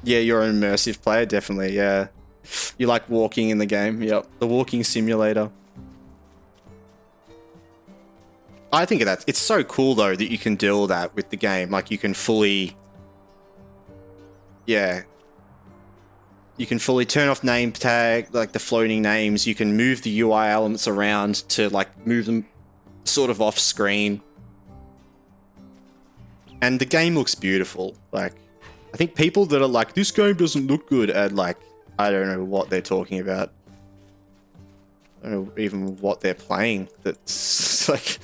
Yeah, you're an immersive player, definitely, yeah. You like walking in the game, yep. The walking simulator. I think that it's so cool though that you can do that with the game. Like you can fully, yeah, you can fully turn off name tag, like the floating names. You can move the UI elements around to like move them sort of off screen. And the game looks beautiful. Like, I think people that are like, this game doesn't look good, are like, I don't know what they're talking about. I don't know even what they're playing. That's like...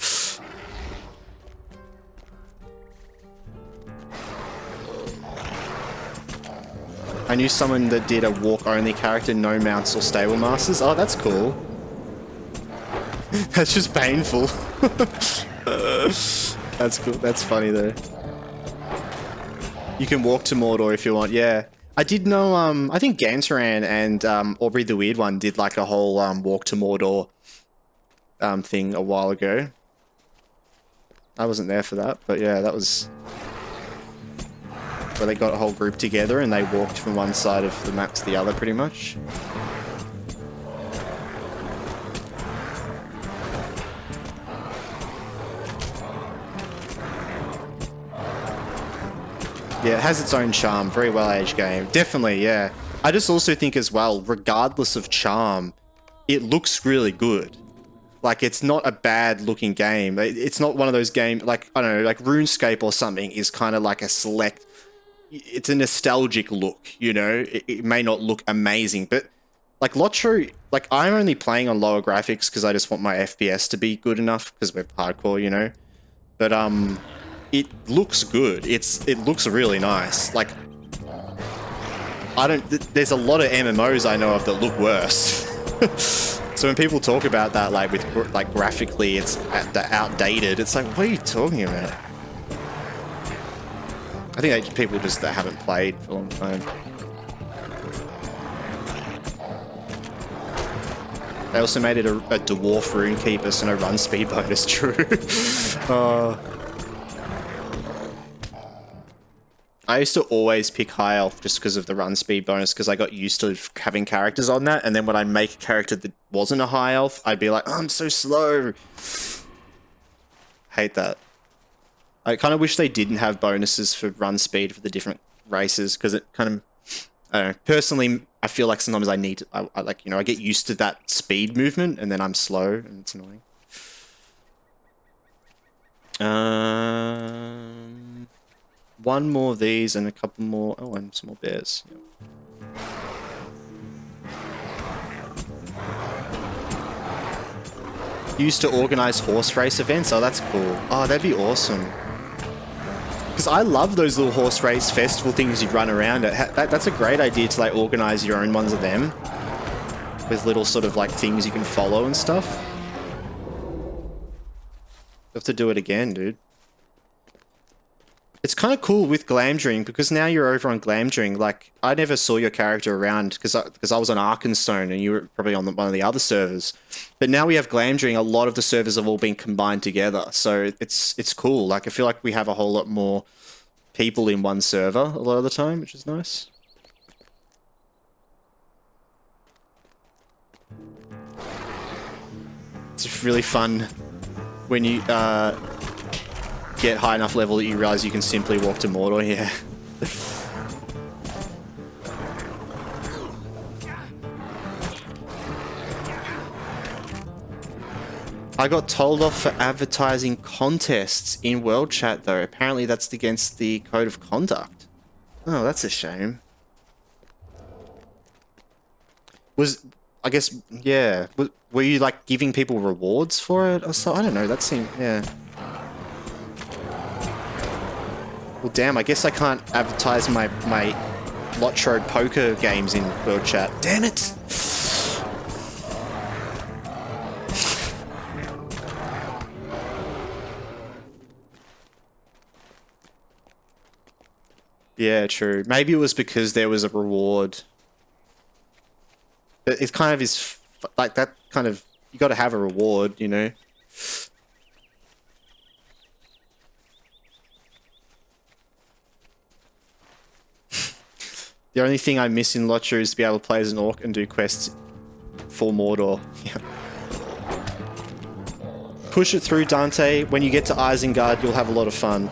I knew someone that did a walk-only character, no mounts or stable masters. Oh, that's cool. That's just painful. That's cool. That's funny though. You can walk to Mordor if you want. Yeah, I did know. I think Gantaran and Aubrey the Weird One did like a whole walk to Mordor thing a while ago. I wasn't there for that, but yeah, that was where they got a whole group together and they walked from one side of the map to the other, pretty much. Yeah, it has its own charm. Very well-aged game. Definitely, yeah. I just also think as well, regardless of charm, it looks really good. Like, it's not a bad-looking game. It's not one of those games, like, I don't know, like RuneScape or something is kind of like a select... It's a nostalgic look, you know? It may not look amazing, but... Like, LOTRO... Like, I'm only playing on lower graphics because I just want my FPS to be good enough, because we're hardcore, you know? But, it looks good. It looks really nice. Like, I don't... There's a lot of MMOs I know of that look worse. So when people talk about that, like, with, like, graphically, it's outdated, it's like, what are you talking about? I think people just that haven't played for a long time. They also made it a dwarf runekeeper, so no run speed bonus, true. I used to always pick high elf just because of the run speed bonus, because I got used to having characters on that, and then when I make a character that wasn't a high elf, I'd be like, oh, I'm so slow. Hate that. I kind of wish they didn't have bonuses for run speed for the different races, because it kind of, I don't know, personally, I feel like sometimes I need to, I like, you know, I get used to that speed movement, and then I'm slow, and it's annoying. One more of these and a couple more. Oh, and some more bears. Yep. Used to organize horse race events. Oh, that's cool. Oh, that'd be awesome. Because I love those little horse race festival things you run around at. That's a great idea to like organize your own ones of them. With little sort of like things you can follow and stuff. You have to do it again, dude. It's kind of cool with Glamdring, because now you're over on Glamdring. Like, I never saw your character around because I was on Arkenstone and you were probably on one of the other servers. But now we have Glamdring, a lot of the servers have all been combined together. So it's cool. Like, I feel like we have a whole lot more people in one server a lot of the time, which is nice. It's really fun when you... get high enough level that you realize you can simply walk to Mordor, yeah. I got told off for advertising contests in World Chat, though. Apparently that's against the Code of Conduct. Oh, that's a shame. I guess, yeah. Were you, like, giving people rewards for it or so? I don't know, that seemed, yeah. Well, damn, I guess I can't advertise my LOTRO poker games in World Chat. Damn it! Yeah, true. Maybe it was because there was a reward. It kind of is, like, that kind of, you gotta have a reward, you know? The only thing I miss in LOTRO is to be able to play as an orc and do quests for Mordor. Yeah. Push it through, Dante. When you get to Isengard, you'll have a lot of fun.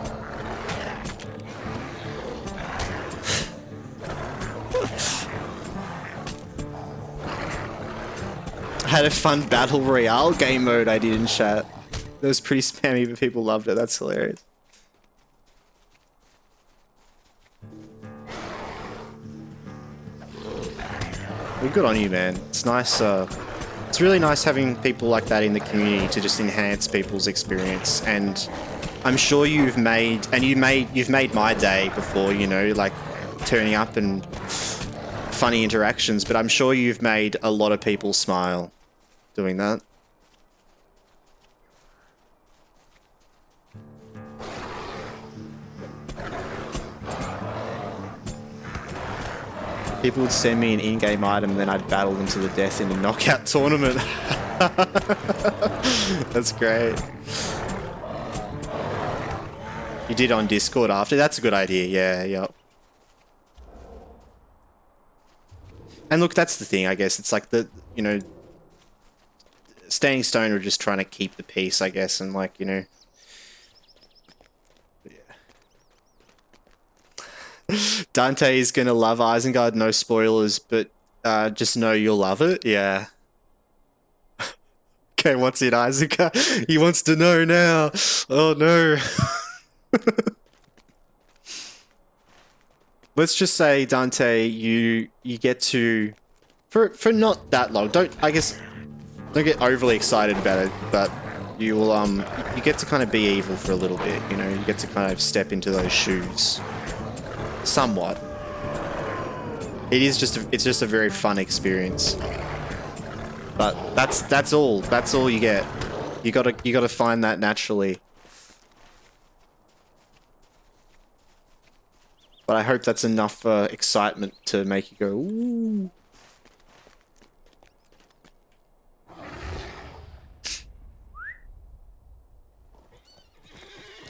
I had a fun Battle Royale game mode I did in chat. It was pretty spammy, but people loved it. That's hilarious. Well, good on you, man. It's nice. It's really nice having people like that in the community to just enhance people's experience. And I'm sure you've made my day before, you know, like turning up and funny interactions. But I'm sure you've made a lot of people smile doing that. People would send me an in-game item and then I'd battle them to the death in a knockout tournament. That's great. You did on Discord after? That's a good idea, yeah, yep. And look, that's the thing, I guess. It's like the, you know, Standing Stone are just trying to keep the peace, I guess, and like, you know. Dante is gonna love Isengard, no spoilers, but just know you'll love it, yeah. Okay, what's in Isengard? He wants to know now. Oh no. Let's just say, Dante, you get to for not that long. Don't get overly excited about it, but you will you get to kind of be evil for a little bit, you know, you get to kind of step into those shoes. Somewhat. It's just a very fun experience. But that's all you get. You gotta find that naturally. But I hope that's enough excitement to make you go, ooh.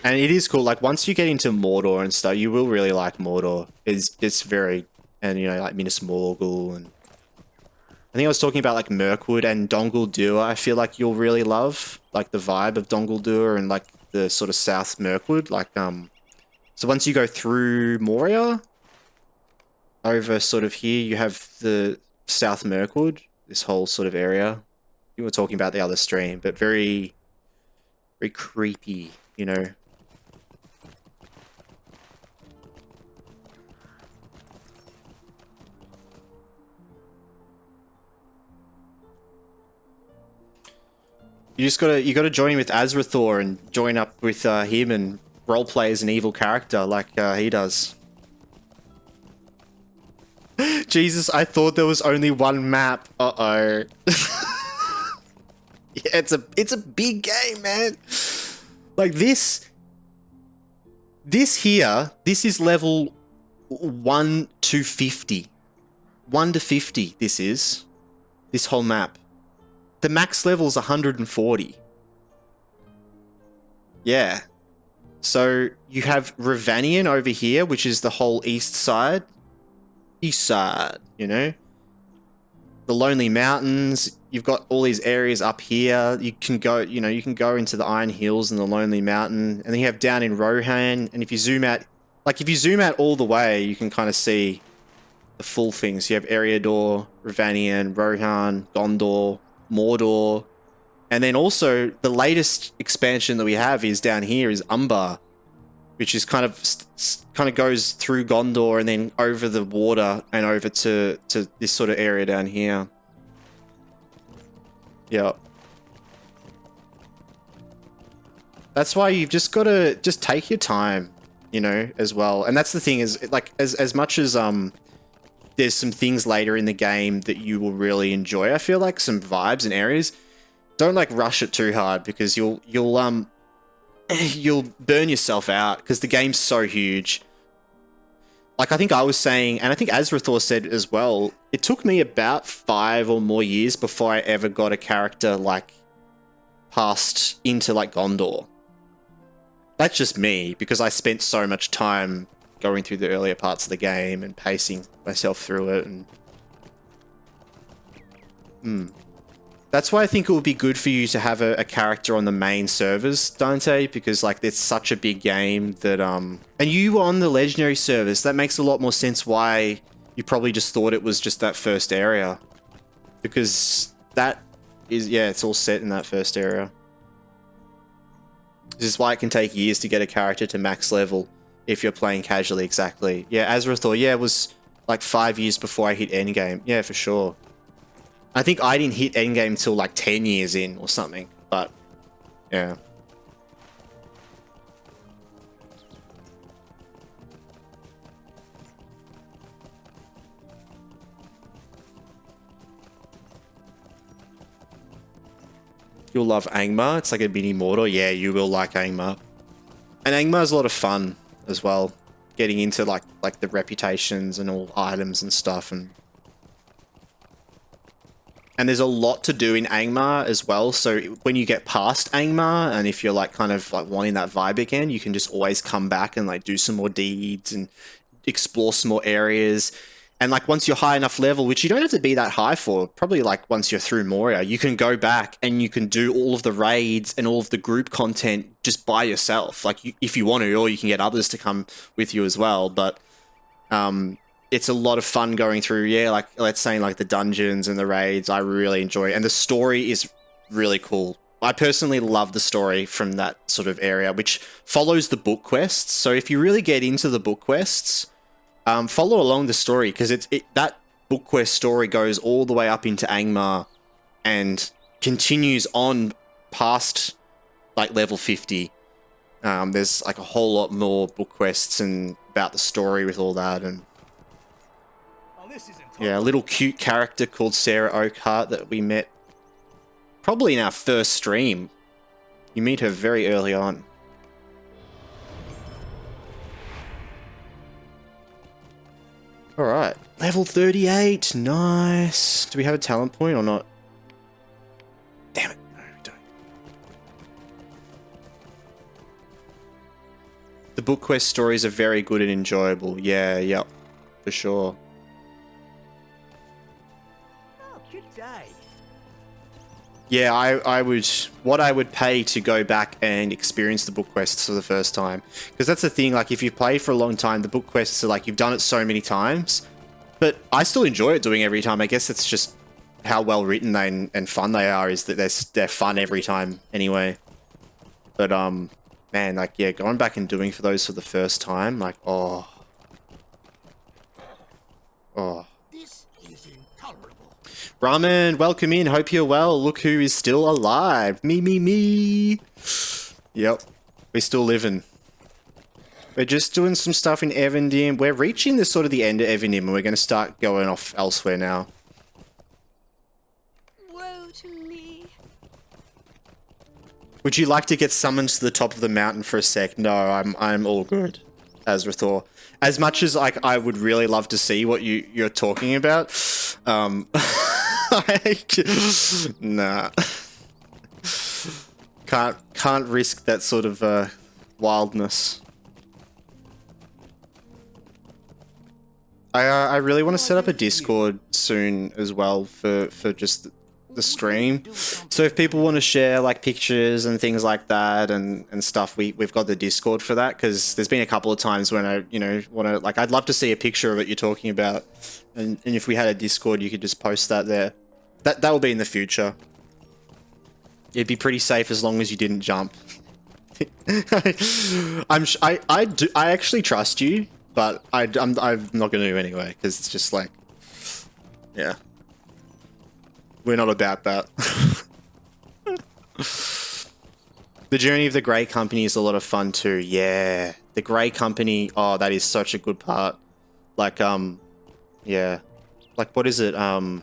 And it is cool, like, once you get into Mordor and stuff, you will really like Mordor. It's very, and, you know, like, Minas Morgul, and I think I was talking about, like, Mirkwood and Dol Guldur. I feel like you'll really love, like, the vibe of Dol Guldur and, like, the sort of South Mirkwood, like, so once you go through Moria, over sort of here, you have the South Mirkwood, this whole sort of area. You were talking about the other stream, but very, very creepy, you know. You gotta join with Azrathor and join up with him and roleplay as an evil character like he does. Jesus, I thought there was only one map. Uh-oh. Yeah, it's a big game, man. Like this here, this is level 1 to 50. 1 to 50, this is. This whole map. The max level is 140. Yeah. So you have Rivendell over here, which is the whole east side. East side, you know? The Lonely Mountains. You've got all these areas up here. You can go, you know, you can go into the Iron Hills and the Lonely Mountain. And then you have down in Rohan. And if you zoom out, like if you zoom out all the way, you can kind of see the full thing. So you have Eriador, Rivendell, Rohan, Gondor, Mordor, and then also the latest expansion that we have is down here is Umbar, which is kind of goes through Gondor and then over the water and over to this sort of area down here. Yeah. That's why you've just got to just take your time, you know, as well. And that's the thing is, like, as much as there's some things later in the game that you will really enjoy. I feel like some vibes and areas. Don't like rush it too hard because you'll burn yourself out because the game's so huge. Like I think I was saying, and I think Azrathor said as well, it took me about 5 or more years before I ever got a character like passed into like Gondor. That's just me because I spent so much time going through the earlier parts of the game and pacing myself through it. And that's why I think it would be good for you to have a character on the main servers, Dante, because like it's such a big game that and you were on the legendary servers. That makes a lot more sense why you probably just thought it was just that first area, because that is, yeah, it's all set in that first area. This is why it can take years to get a character to max level if you're playing casually. Exactly. Yeah, Azrathor, yeah, it was like 5 years before I hit endgame. Yeah, for sure. I think I didn't hit endgame till like 10 years in or something, but yeah. You'll love Angmar. It's like a mini Mordor. Yeah, you will like Angmar. And Angmar is a lot of fun as well. Getting into like the reputations and all items and stuff, and there's a lot to do in Angmar as well. So when you get past Angmar, and if you're like kind of like wanting that vibe again, you can just always come back and like do some more deeds and explore some more areas. And like once you're high enough level, which you don't have to be that high for, probably like once you're through Moria, you can go back and you can do all of the raids and all of the group content just by yourself. Like if you want to, or you can get others to come with you as well. But it's a lot of fun going through, yeah, like let's say like the dungeons and the raids. I really enjoy it. And the story is really cool. I personally love the story from that sort of area, which follows the book quests. So if you really get into the book quests, follow along the story, because that book quest story goes all the way up into Angmar and continues on past like level 50. There's like a whole lot more book quests and about the story with all that, and yeah, a little cute character called Sarah Oakheart that we met probably in our first stream. You meet her very early on. All right, level 38, nice. Do we have a talent point or not? Damn it, no, we don't. The book quest stories are very good and enjoyable. Yeah, yep, for sure. Oh, good day. Yeah, I would, what I would pay to go back and experience the book quests for the first time. Because that's the thing, like if you've played for a long time, the book quests are like, you've done it so many times. But I still enjoy it doing every time. I guess it's just how well written and fun they are, is that they're fun every time anyway. But man, like yeah, going back and doing for those for the first time, like oh. This is intolerable. Ramen, welcome in. Hope you're well. Look who is still alive. Me. Yep, we're still living. We're just doing some stuff in Rivendell. We're reaching the sort of the end of Rivendell, and we're going to start going off elsewhere now. Woe to me. Would you like to get summoned to the top of the mountain for a sec? No, I'm all good, Azrathor. As much as like I would really love to see what you're talking about, nah. Can't risk that sort of wildness. I really want to set up a Discord soon as well for just the stream. So if people want to share like pictures and things like that and stuff, we've got the Discord for that, because there's been a couple of times when I want to, like, I'd love to see a picture of what you're talking about, and if we had a Discord, you could just post that there. That will be in the future. It'd be pretty safe as long as you didn't jump. I actually trust you. But I'm not going to do anyway, because it's just like, yeah, we're not about that. The journey of the Grey Company is a lot of fun too. Yeah, the Grey Company. Oh, that is such a good part. Like, yeah, like what is it? When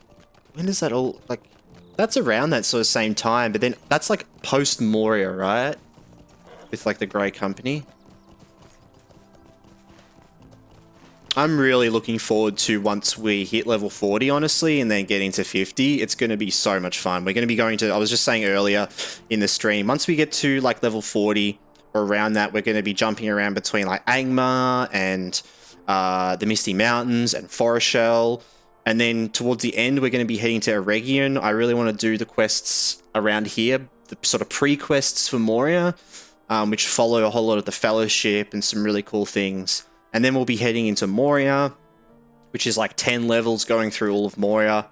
does that all like? That's around that sort of same time, but then that's like post Moria, right? With like the Grey Company. I'm really looking forward to once we hit level 40, honestly, and then get into 50. It's going to be so much fun. We're going to be going to, I was just saying earlier in the stream, once we get to like level 40, around that, we're going to be jumping around between like Angmar and the Misty Mountains and Forest Shell. And then towards the end, we're going to be heading to Eregion. I really want to do the quests around here, the sort of pre-quests for Moria, which follow a whole lot of the Fellowship and some really cool things. And then we'll be heading into Moria, which is like 10 levels going through all of Moria.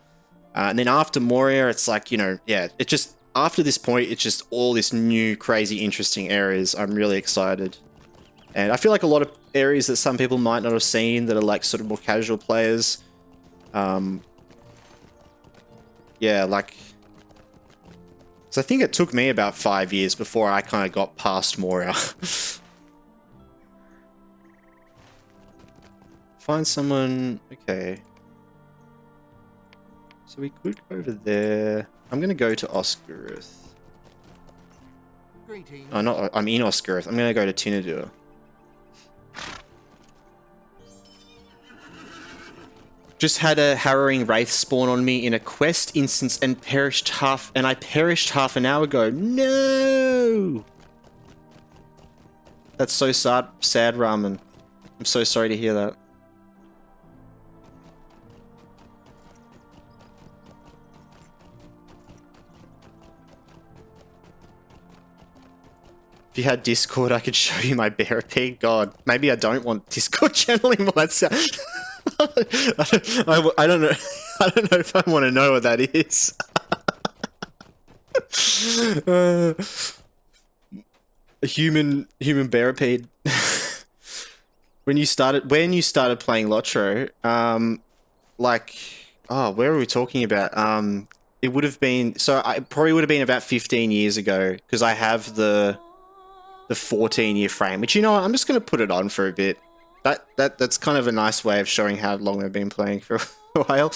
And then after Moria, it's like, you know, yeah, it just, after this point, it's just all this new, crazy, interesting areas. I'm really excited. And I feel like a lot of areas that some people might not have seen that are like sort of more casual players. Yeah, like, so I think it took me about 5 years before I kind of got past Moria. Find someone, okay. So we could go over there. I'm gonna go to Oscarith. Greetings. Oh, not, I'm in Oscarith. I'm gonna go to Tinadur. Just had a harrowing wraith spawn on me in a quest instance and I perished half an hour ago. No! That's so sad, Ramen. I'm so sorry to hear that. If you had Discord, I could show you my bear pig. God, maybe I don't want Discord channeling. Well, that's I don't know. I don't know if I want to know what that is. A human barricade. when you started playing LOTRO, like, oh, where are we talking about? It would have been, so I probably would have been about 15 years ago, because I have the 14-year frame, which, you know what, I'm just going to put it on for a bit. That's kind of a nice way of showing how long I've been playing for a while.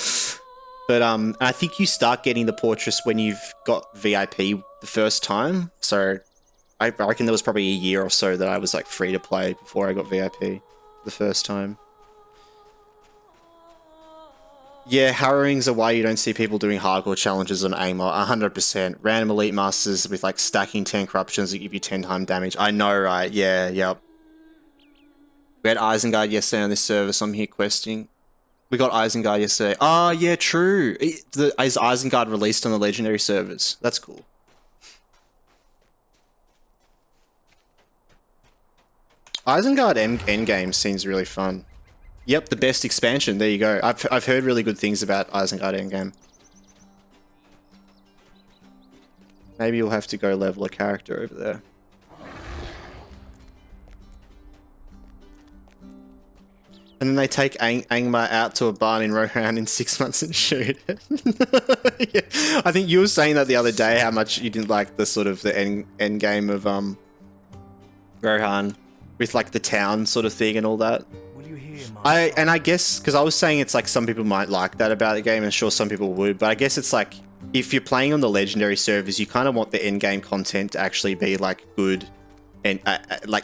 But I think you start getting the portraits when you've got VIP the first time. So I reckon there was probably a year or so that I was like free to play before I got VIP the first time. Yeah, harrowings are why you don't see people doing hardcore challenges on Aimer. 100%. Random elite masters with like stacking 10 corruptions that give you 10 times damage. I know, right? Yeah, yep. We had Isengard yesterday on this server, so I'm here questing. We got Isengard yesterday. Oh, yeah, true. Is Isengard released on the legendary servers? That's cool. Isengard endgame seems really fun. Yep, the best expansion. There you go. I've heard really good things about Isengard endgame. Maybe you'll have to go level a character over there. And then they take Angmar out to a barn in Rohan in 6 months and shoot it. Yeah. I think you were saying that the other day, how much you didn't like the sort of the end game of Rohan with like the town sort of thing and all that. I guess, because I was saying it's like some people might like that about the game, and sure some people would, but I guess it's like if you're playing on the legendary servers, you kind of want the end game content to actually be like good and like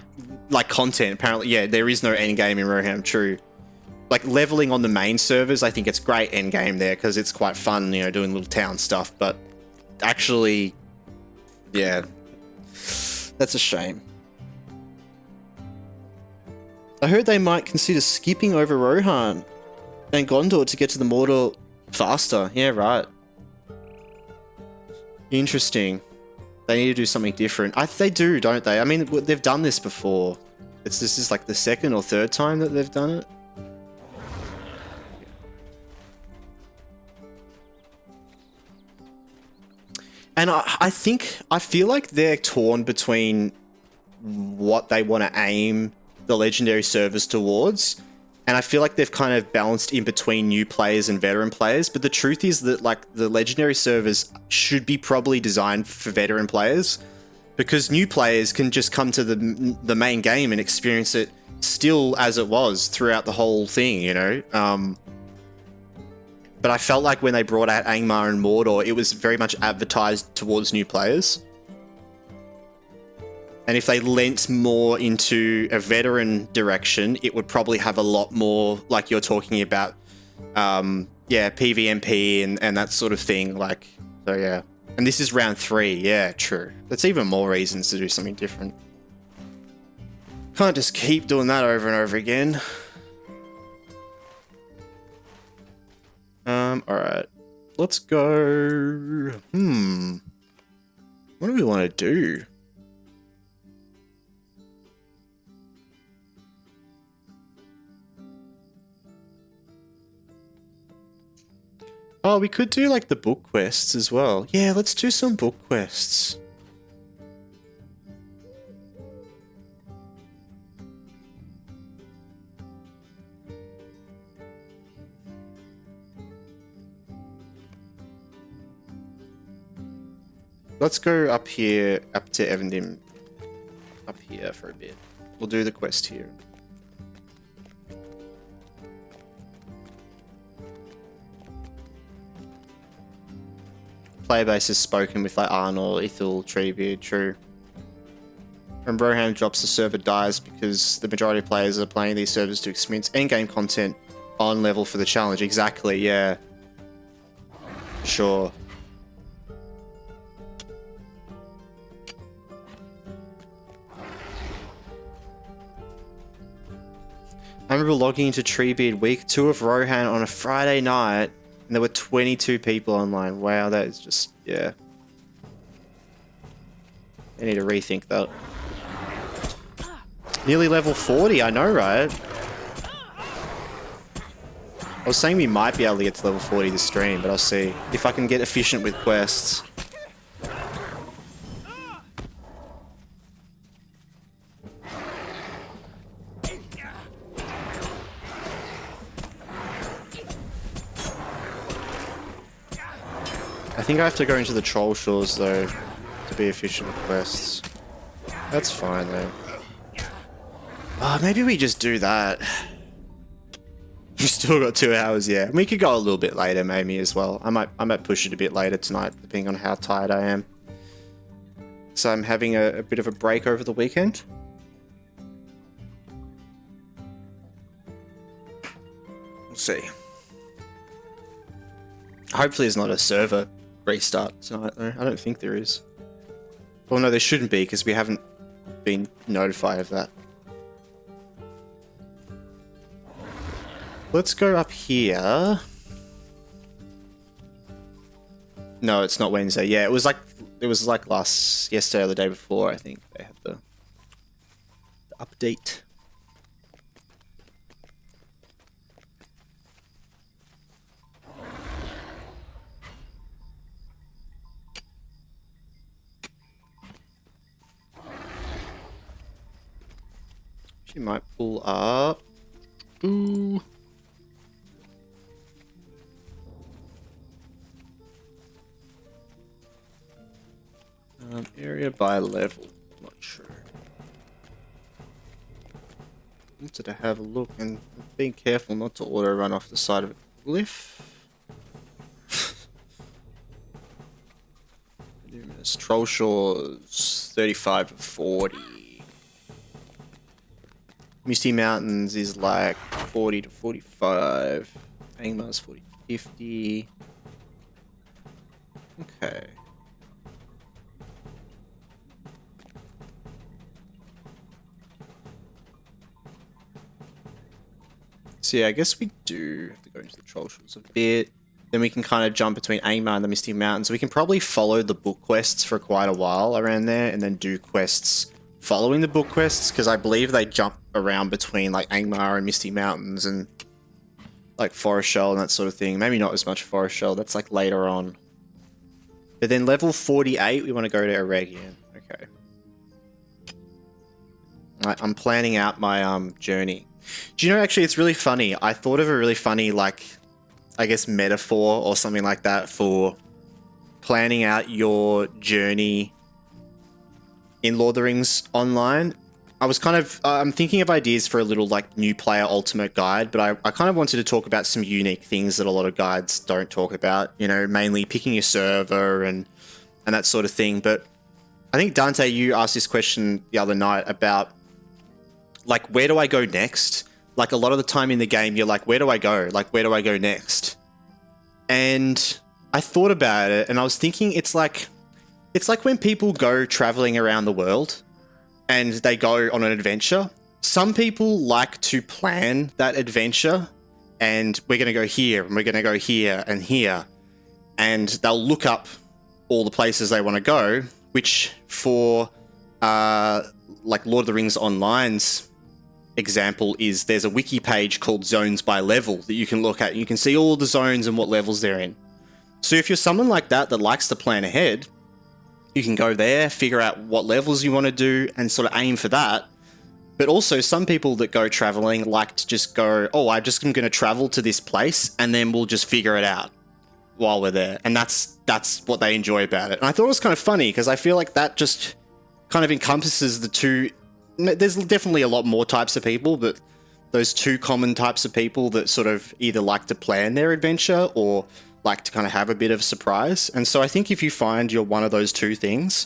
content. Apparently, yeah, there is no end game in Rohan. True. Like leveling on the main servers, I think it's great end game there because it's quite fun, you know, doing little town stuff. But actually, yeah, that's a shame. I heard they might consider skipping over Rohan and Gondor to get to the Mordor faster. Yeah, right. Interesting. They need to do something different. They do, don't they? I mean, they've done this before. This is like the second or third time that they've done it. And I feel like they're torn between what they want to aim the legendary servers towards, and I feel like they've kind of balanced in between new players and veteran players, but the truth is that like the legendary servers should be probably designed for veteran players, because new players can just come to the main game and experience it still as it was throughout the whole thing, you know. But I felt like when they brought out Angmar and Mordor, it was very much advertised towards new players. And if they lent more into a veteran direction, it would probably have a lot more, like you're talking about, yeah, PvMP and that sort of thing. Like, so yeah. And this is round 3. Yeah, true. That's even more reasons to do something different. Can't just keep doing that over and over again. Alright. Let's go... What do we want to do? Oh, we could do like the book quests as well. Yeah, let's do some book quests. Let's go up here, up to Rivendell, up here for a bit. We'll do the quest here. Player base has spoken with like Arnold, Ithil, Treebeard, true. When Broham drops, the server dies because the majority of players are playing these servers to experience endgame content on level for the challenge. Exactly, yeah. Sure. I remember logging into Treebeard week 2 of Rohan on a Friday night, and there were 22 people online. Wow, that is just, yeah. I need to rethink that. Nearly level 40, I know, right? I was saying we might be able to get to level 40 this stream, but I'll see. If I can get efficient with quests. I think I have to go into the Trollshaws though to be efficient with quests. That's fine though. Maybe we just do that. We've still got 2 hours, yeah. We could go a little bit later maybe as well. I might push it a bit later tonight, depending on how tired I am. So I'm having a bit of a break over the weekend. We'll see. Hopefully it's not a server restart tonight though. I don't think there is. Well, no, there shouldn't be because we haven't been notified of that. Let's go up here. No, it's not Wednesday. Yeah, it was like yesterday or the day before, I think they had the update. She might pull up. Ooh. Area by level. Not sure. Wanted to have a look and being careful not to auto run off the side of a cliff. Trollshaws 35 to 40. Misty Mountains is like 40 to 45. Angmar's 40 to 50. Okay. So yeah, I guess we do have to go into the Trollshaws a bit. Then we can kind of jump between Angmar and the Misty Mountains. We can probably follow the book quests for quite a while around there and then do quests following the book quests, because I believe they jump around between like Angmar and Misty Mountains and like Forest Shell and that sort of thing. Maybe not as much Forest Shell, that's like later on. But then level 48, we want to go to Eregion. Okay. I'm planning out my journey. Do you know, actually, it's really funny. I thought of a really funny, like, I guess, metaphor or something like that for planning out your journey in Lord of the Rings Online. I was kind of, I'm thinking of ideas for a little, like, new player ultimate guide, but I kind of wanted to talk about some unique things that a lot of guides don't talk about, you know, mainly picking your server and that sort of thing. But I think, Dante, you asked this question the other night about, like, where do I go next? Like, a lot of the time in the game, you're like, where do I go? Like, where do I go next? And I thought about it, and I was thinking it's like when people go traveling around the world and they go on an adventure, some people like to plan that adventure, and we're going to go here, and we're going to go here and here, and they'll look up all the places they want to go, which for like Lord of the Rings Online's example is there's a wiki page called Zones by Level that you can look at, and you can see all the zones and what levels they're in. So if you're someone like that likes to plan ahead, you can go there, figure out what levels you want to do, and sort of aim for that. But also some people that go traveling like to just go, oh, I'm going to travel to this place, and then we'll just figure it out while we're there. And that's what they enjoy about it. And I thought it was kind of funny because I feel like that just kind of encompasses the two. There's definitely a lot more types of people, but those two common types of people that sort of either like to plan their adventure or like to kind of have a bit of surprise. And so I think if you find you're one of those two things,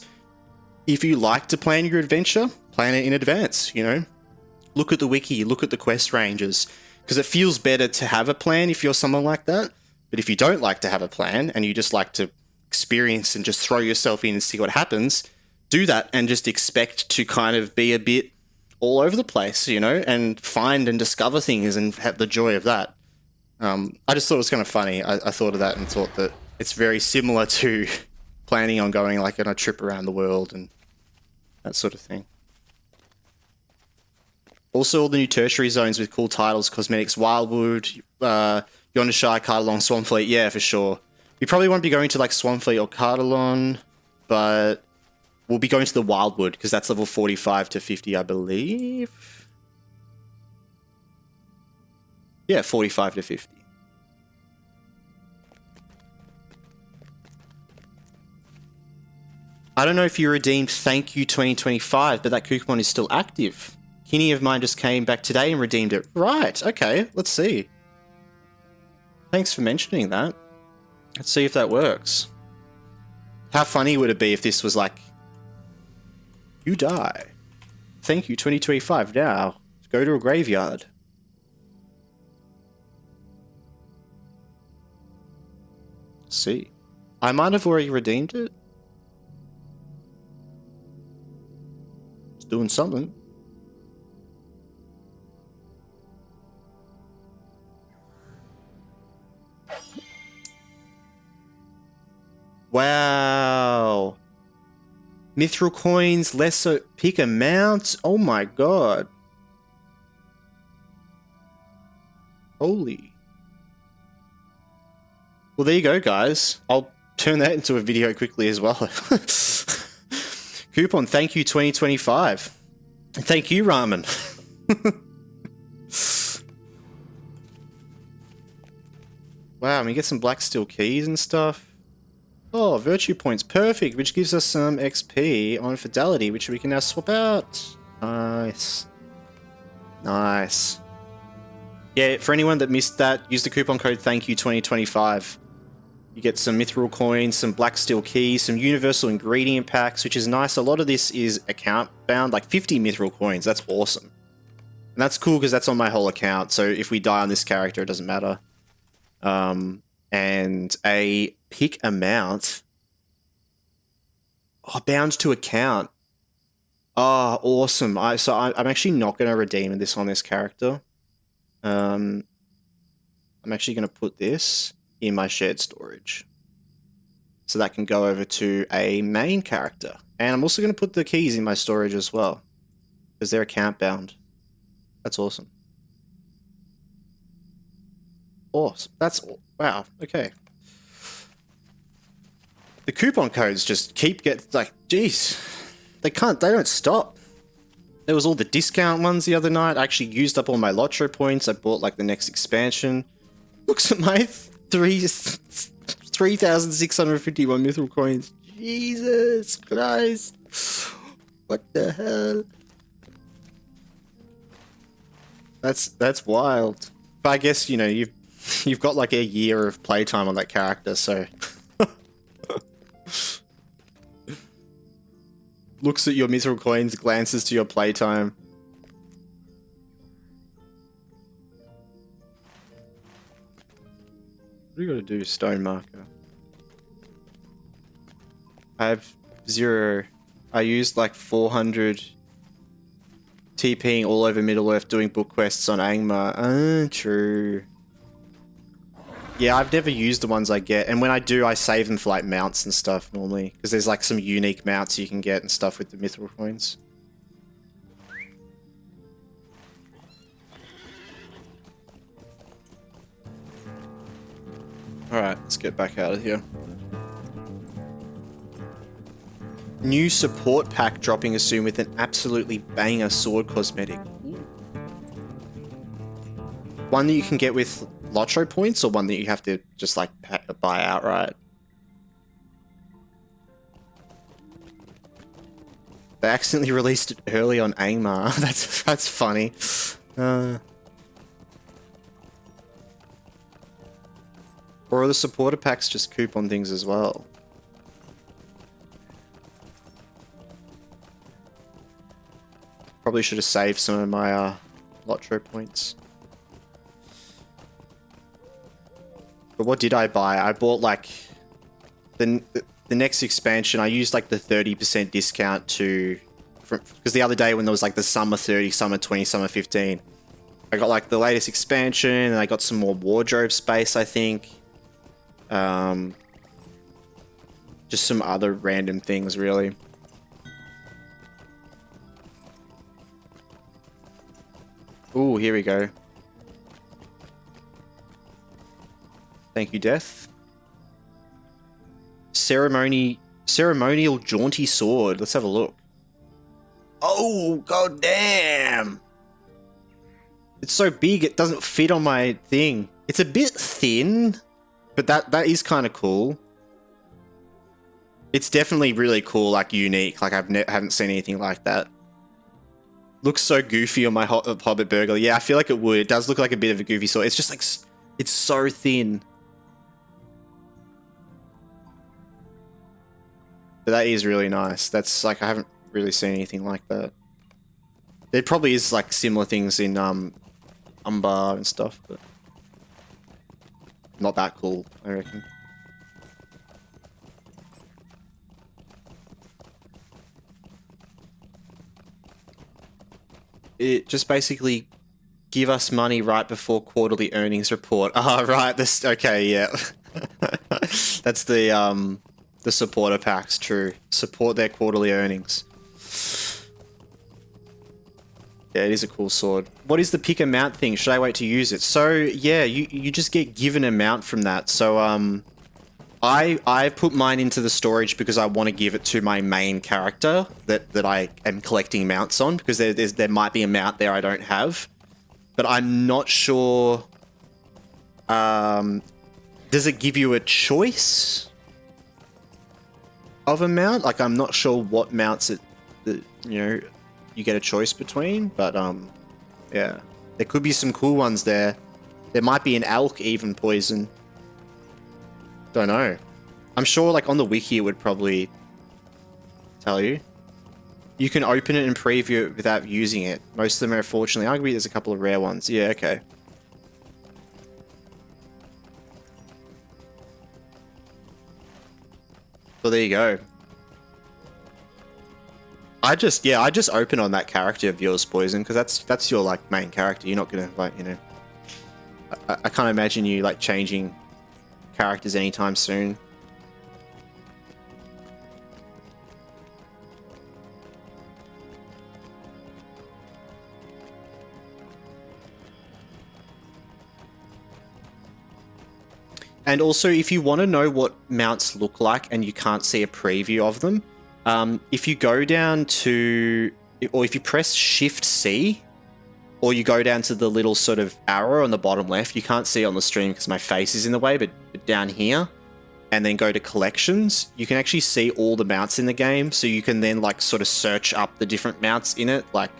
if you like to plan your adventure, plan it in advance, you know? Look at the wiki, look at the quest ranges, because it feels better to have a plan if you're someone like that. But if you don't like to have a plan and you just like to experience and just throw yourself in and see what happens, do that and just expect to kind of be a bit all over the place, you know, and find and discover things and have the joy of that. I just thought it was kind of funny. I thought of that and thought that it's very similar to planning on going like on a trip around the world and that sort of thing. Also, all the new tertiary zones with cool titles, cosmetics, Wildwood, Yondershire, Cardelon, Swanfleet. Yeah, for sure. We probably won't be going to like Swanfleet or Cardelon, but we'll be going to the Wildwood because that's level 45 to 50, I believe. Yeah, 45 to 50. I don't know if you redeemed Thank You 2025, but that coupon is still active. Kinney of mine just came back today and redeemed it. Right, okay, let's see. Thanks for mentioning that. Let's see if that works. How funny would it be if this was like, you die. Thank you 2025 now. Go to a graveyard. Let's see. I might have already redeemed it. It's doing something. Wow. Mithril coins, lesser pick amounts. Oh my god. Holy. Well, there you go, guys. I'll turn that into a video quickly as well. Coupon, thank you 2025. Thank you, Ramen. Wow, we get some black steel keys and stuff. Oh, virtue points, perfect, which gives us some XP on fidelity, which we can now swap out. Nice. Nice. Yeah, for anyone that missed that, use the coupon code THANKYOU2025. You get some mithril coins, some black steel keys, some universal ingredient packs, which is nice. A lot of this is account bound, like 50 mithril coins. That's awesome. And that's cool because that's on my whole account. So if we die on this character, it doesn't matter. And a pick amount. Oh, bound to account. Oh, awesome. I'm actually not going to redeem this on this character. I'm actually going to put this in my shared storage. So that can go over to a main character. And I'm also going to put the keys in my storage as well. Because they're account bound. That's awesome. Awesome. That's... Wow. Okay. The coupon codes just keep like, geez. They don't stop. There was all the discount ones the other night. I actually used up all my LOTRO points. I bought like the next expansion. Looks at my 3,651 mithril coins. Jesus Christ. What the hell? That's wild. But I guess, you know, you've got like a year of playtime on that character, so looks at your mithril coins, glances to your playtime. What do you gotta do, stone marker? I have 0. I used like 400. TPing all over Middle-earth doing book quests on Angmar. True. Yeah, I've never used the ones I get, and when I do, I save them for like mounts and stuff normally, because there's like some unique mounts you can get and stuff with the mithril coins. Alright, let's get back out of here. New support pack dropping us soon with an absolutely banger sword cosmetic. One that you can get with LOTRO points, or one that you have to just like buy outright? They accidentally released it early on Angmar. That's funny. Or are the supporter packs just coupon things as well? Probably should have saved some of my LOTRO points. But what did I buy? I bought like the next expansion. I used like the 30% discount to, because the other day when there was like the summer 30, summer 20, summer 15, I got like the latest expansion and I got some more wardrobe space, I think. Just some other random things, really. Ooh, here we go. Thank you, Death. Ceremonial jaunty sword. Let's have a look. Oh, god damn! It's so big it doesn't fit on my thing. It's a bit thin, but that is kind of cool. It's definitely really cool, like unique. Like haven't seen anything like that. Looks so goofy on my Hobbit burglar. Yeah, I feel like it would. It does look like a bit of a goofy sword. It's just like, it's so thin. But that is really nice. That's like, I haven't really seen anything like that. There probably is like similar things in Umbar and stuff, but not that cool, I reckon. It just basically give us money right before quarterly earnings report. Ah, right. This okay, yeah. That's the supporter packs. True. Support their quarterly earnings. Yeah, it is a cool sword. What is the pick a mount thing? Should I wait to use it? So yeah, you just get given a mount from that. So I put mine into the storage because I want to give it to my main character that I am collecting mounts on, because there might be a mount there I don't have, but I'm not sure. Does it give you a choice of a mount? Like, I'm not sure what mounts you get a choice between, but yeah, there could be some cool ones there. There might be an elk even, poison. Don't know. I'm sure like on the wiki it would probably tell you. You can open it and preview it without using it. Most of them are, fortunately. Arguably there's a couple of rare ones. Yeah, okay. So there you go. I just open on that character of yours, Poison, because that's your like main character. You're not gonna like, I can't imagine you like changing characters anytime soon. And also, if you want to know what mounts look like and you can't see a preview of them, if you go down to, or if you press Shift C, or you go down to the little sort of arrow on the bottom left, you can't see it on the stream because my face is in the way, but down here, and then go to collections, you can actually see all the mounts in the game. So you can then like sort of search up the different mounts in it, like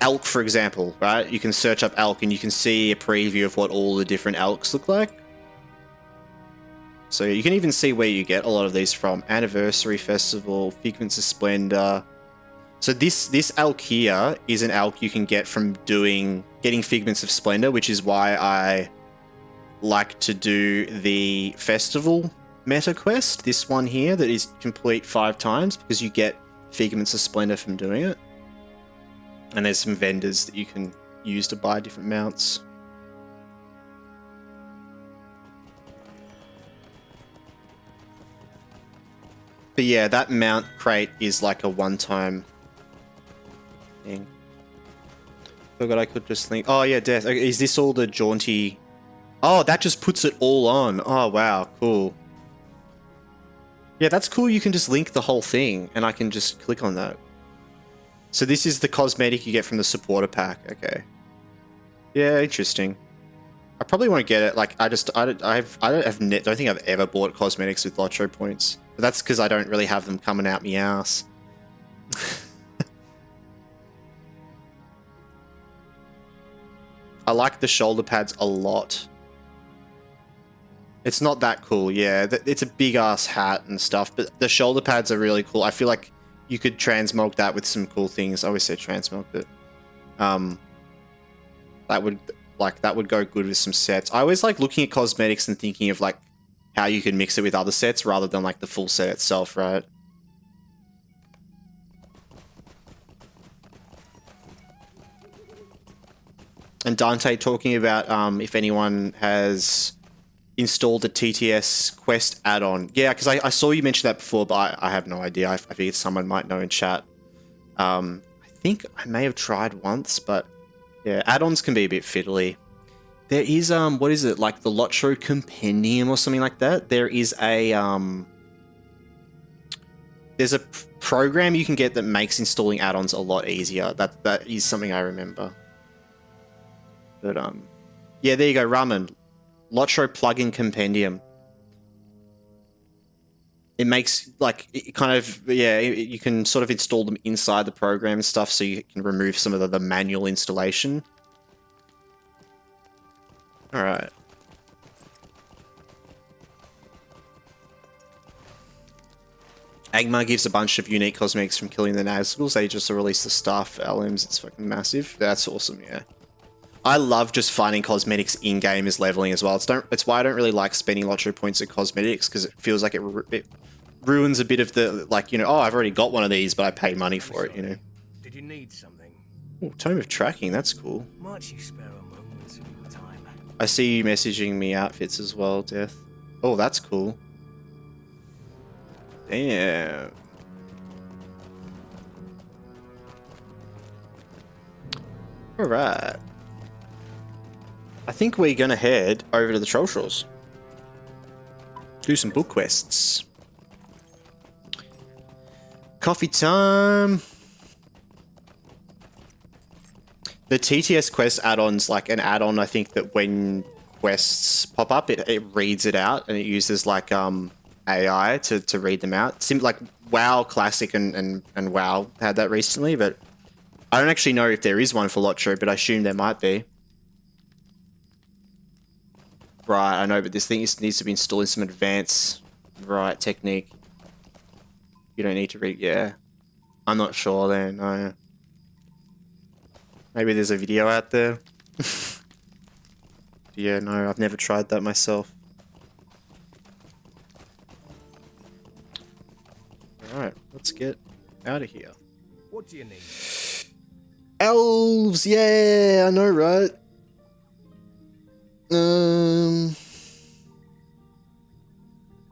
elk, for example, right? You can search up elk and you can see a preview of what all the different elks look like. So you can even see where you get a lot of these from. Anniversary Festival, Figments of Splendor. So this elk here is an elk you can get from getting Figments of Splendor, which is why I like to do the festival meta quest. This one here that is complete 5 times, because you get Figments of Splendor from doing it. And there's some vendors that you can use to buy different mounts. But yeah, that mount crate is like a one-time thing. Forgot I could just link. Oh yeah, Death. Okay, is this all the jaunty? Oh, that just puts it all on. Oh wow, cool. Yeah, that's cool. You can just link the whole thing, and I can just click on that. So this is the cosmetic you get from the supporter pack. Okay. Yeah, interesting. I probably won't get it. Like, I don't think I've ever bought cosmetics with LOTRO points. But that's because I don't really have them coming out me ass. I like the shoulder pads a lot. It's not that cool, yeah. It's a big ass hat and stuff, but the shoulder pads are really cool. I feel like you could transmog that with some cool things. I always say transmog, but that would go good with some sets. I always like looking at cosmetics and thinking of like how you can mix it with other sets rather than like the full set itself, right? And Dante talking about if anyone has installed the TTS Quest add-on. Yeah, because I saw you mention that before, but I have no idea. I figured someone might know in chat. I think I may have tried once, but yeah, add-ons can be a bit fiddly. There is, what is it, like the LOTRO Compendium or something like that? There is a, there's a program you can get that makes installing add-ons a lot easier. That is something I remember. But, yeah, there you go, Ramen. LOTRO Plugin Compendium. It makes, like, it kind of, yeah, you can sort of install them inside the program and stuff so you can remove some of the manual installation. Alright. Agma gives a bunch of unique cosmetics from killing the Nazguls. They just released the staff LMs. It's fucking massive. That's awesome, yeah. I love just finding cosmetics in-game as leveling as well. It's why I don't really like spending LOTRO points at cosmetics, because it feels like it ruins a bit of the, like, you know, oh, I've already got one of these, but I paid money for it, you know. Did you need something? Oh, Tome of Tracking, that's cool. Might you spare a moment of your time? I see you messaging me outfits as well, Death. Oh, that's cool. Damn. Alright. I think we're gonna head over to the Trollshaws. Do some book quests. Coffee time. The TTS quest add-on's like an add-on, I think, that when quests pop up, it reads it out, and it uses like AI to read them out. Seems like WoW Classic and WoW had that recently, but I don't actually know if there is one for LOTRO, but I assume there might be. Right, I know, but this thing needs to be installed in some advanced technique. You don't need to read, yeah. I'm not sure then, no. Maybe there's a video out there. Yeah, no, I've never tried that myself. Alright, let's get out of here. What do you need? Elves, yeah, I know, right?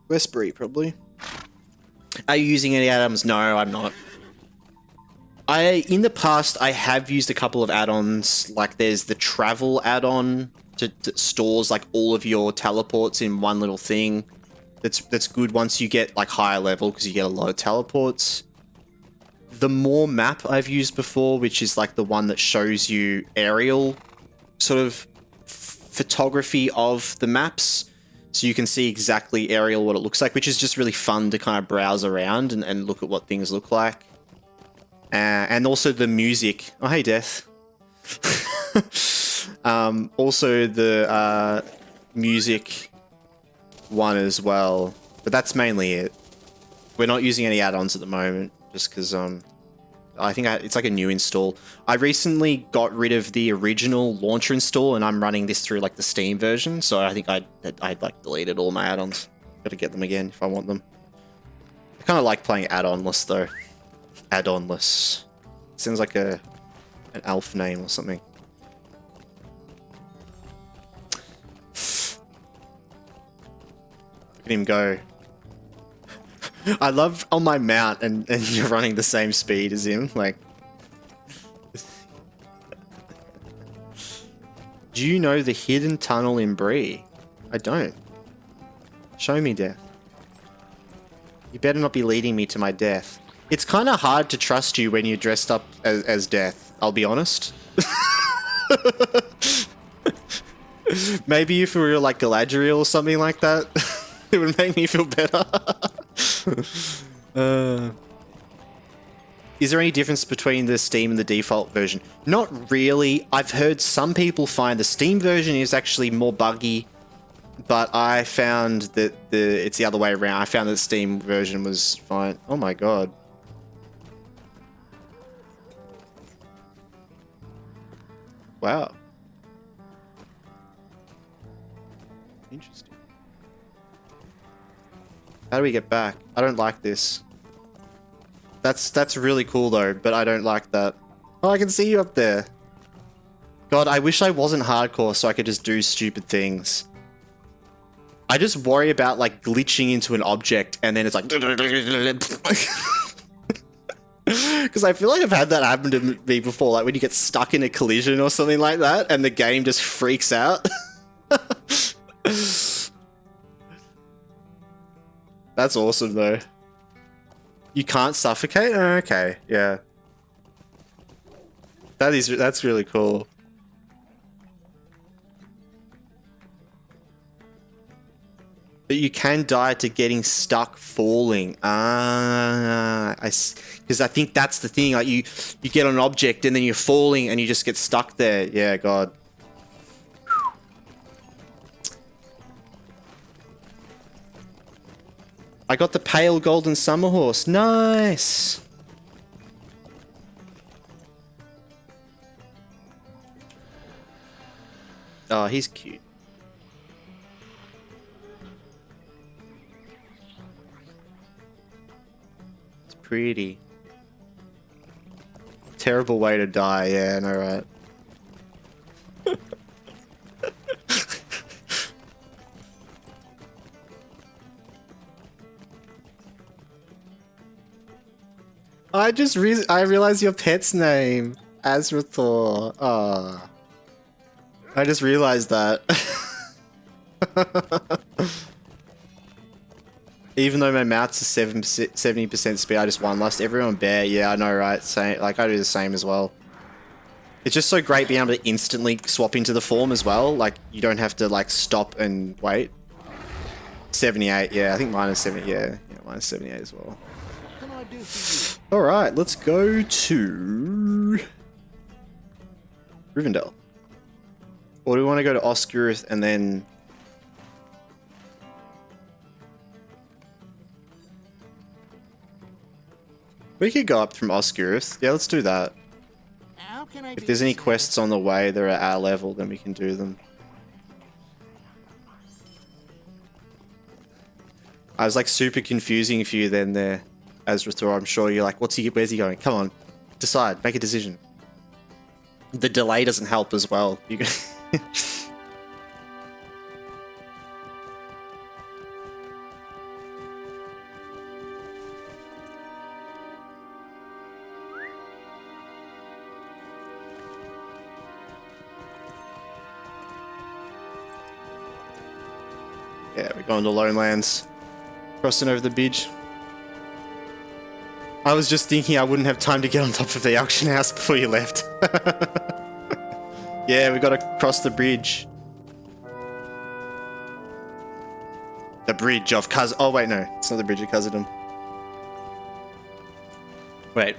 Westbury, probably. Are you using any add-ons? No, I'm not. In the past, I have used a couple of add-ons. Like, there's the travel add-on to stores like all of your teleports in one little thing. That's good once you get like higher level, because you get a lot of teleports. The more map I've used before, which is like the one that shows you aerial sort of photography of the maps, so you can see exactly aerial what it looks like, which is just really fun to kind of browse around and look at what things look like. And also the music. Oh, hey, Death. Also the music one as well. But that's mainly it. We're not using any add-ons at the moment, just because I think it's like a new install. I recently got rid of the original launcher install, and I'm running this through like the Steam version, so I think I'd like deleted all my add-ons. Gotta get them again if I want them. I kind of like playing add-onless though. Addonless. Sounds like an elf name or something. Look at him go. I love on my mount and you're running the same speed as him. Like, do you know the hidden tunnel in Bree? I don't. Show me, death. You better not be leading me to my death. It's kind of hard to trust you when you're dressed up as death, I'll be honest. Maybe if we were like Galadriel or something like that, it would make me feel better. Is there any difference between the Steam and the default version? Not really. I've heard some people find the Steam version is actually more buggy, but I found that it's the other way around. I found that the Steam version was fine. Oh my god. Wow. Interesting. How do we get back? I don't like this. That's really cool though, but I don't like that. Oh, I can see you up there. God, I wish I wasn't hardcore so I could just do stupid things. I just worry about like glitching into an object and then it's like... Because I feel like I've had that happen to me before, like when you get stuck in a collision or something like that and the game just freaks out. That's awesome though. You can't suffocate? Oh, okay, yeah. That's really cool. But you can die to getting stuck falling. Because I think that's the thing. Like you get on an object and then you're falling and you just get stuck there. Yeah, God. I got the pale golden summer horse. Nice. Oh, he's cute. It's pretty. Terrible way to die. Yeah, I know, right? I realized your pet's name, Azrathor. Ah, I just realized that. Even though my mouth's a 70% speed, I just one lust. Everyone bear. Yeah, I know, right? Same. Like I do the same as well. It's just so great being able to instantly swap into the form as well. Like you don't have to like stop and wait. 78. Yeah, I think mine is 70. Yeah, mine is 78 as well. Alright, let's go to Rivendell. Or do we want to go to Oscuroth and then... We could go up from Oscuroth. Yeah, let's do that. If there's any quests on the way that are at our level, then we can do them. I was like super confusing for you then there. Azrathor, I'm sure you're like, where's he going? Come on, decide, make a decision. The delay doesn't help as well. You can yeah, we're going to Lone Lands. Crossing over the bridge. I was just thinking I wouldn't have time to get on top of the auction house before you left. Yeah, we gotta cross the bridge. The bridge of Oh wait, no. It's not the bridge of Khazad-dûm. Wait.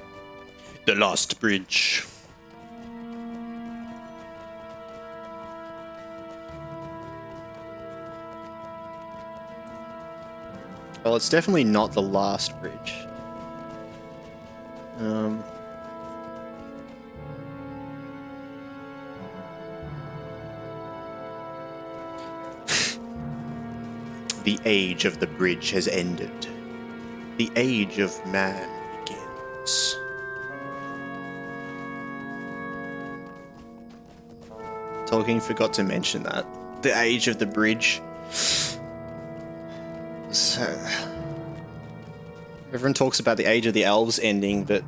The last bridge. Well, it's definitely not the last bridge. The age of the bridge has ended. The age of man begins. talking, forgot to mention that. The age of the bridge. So, everyone talks about the age of the elves ending, but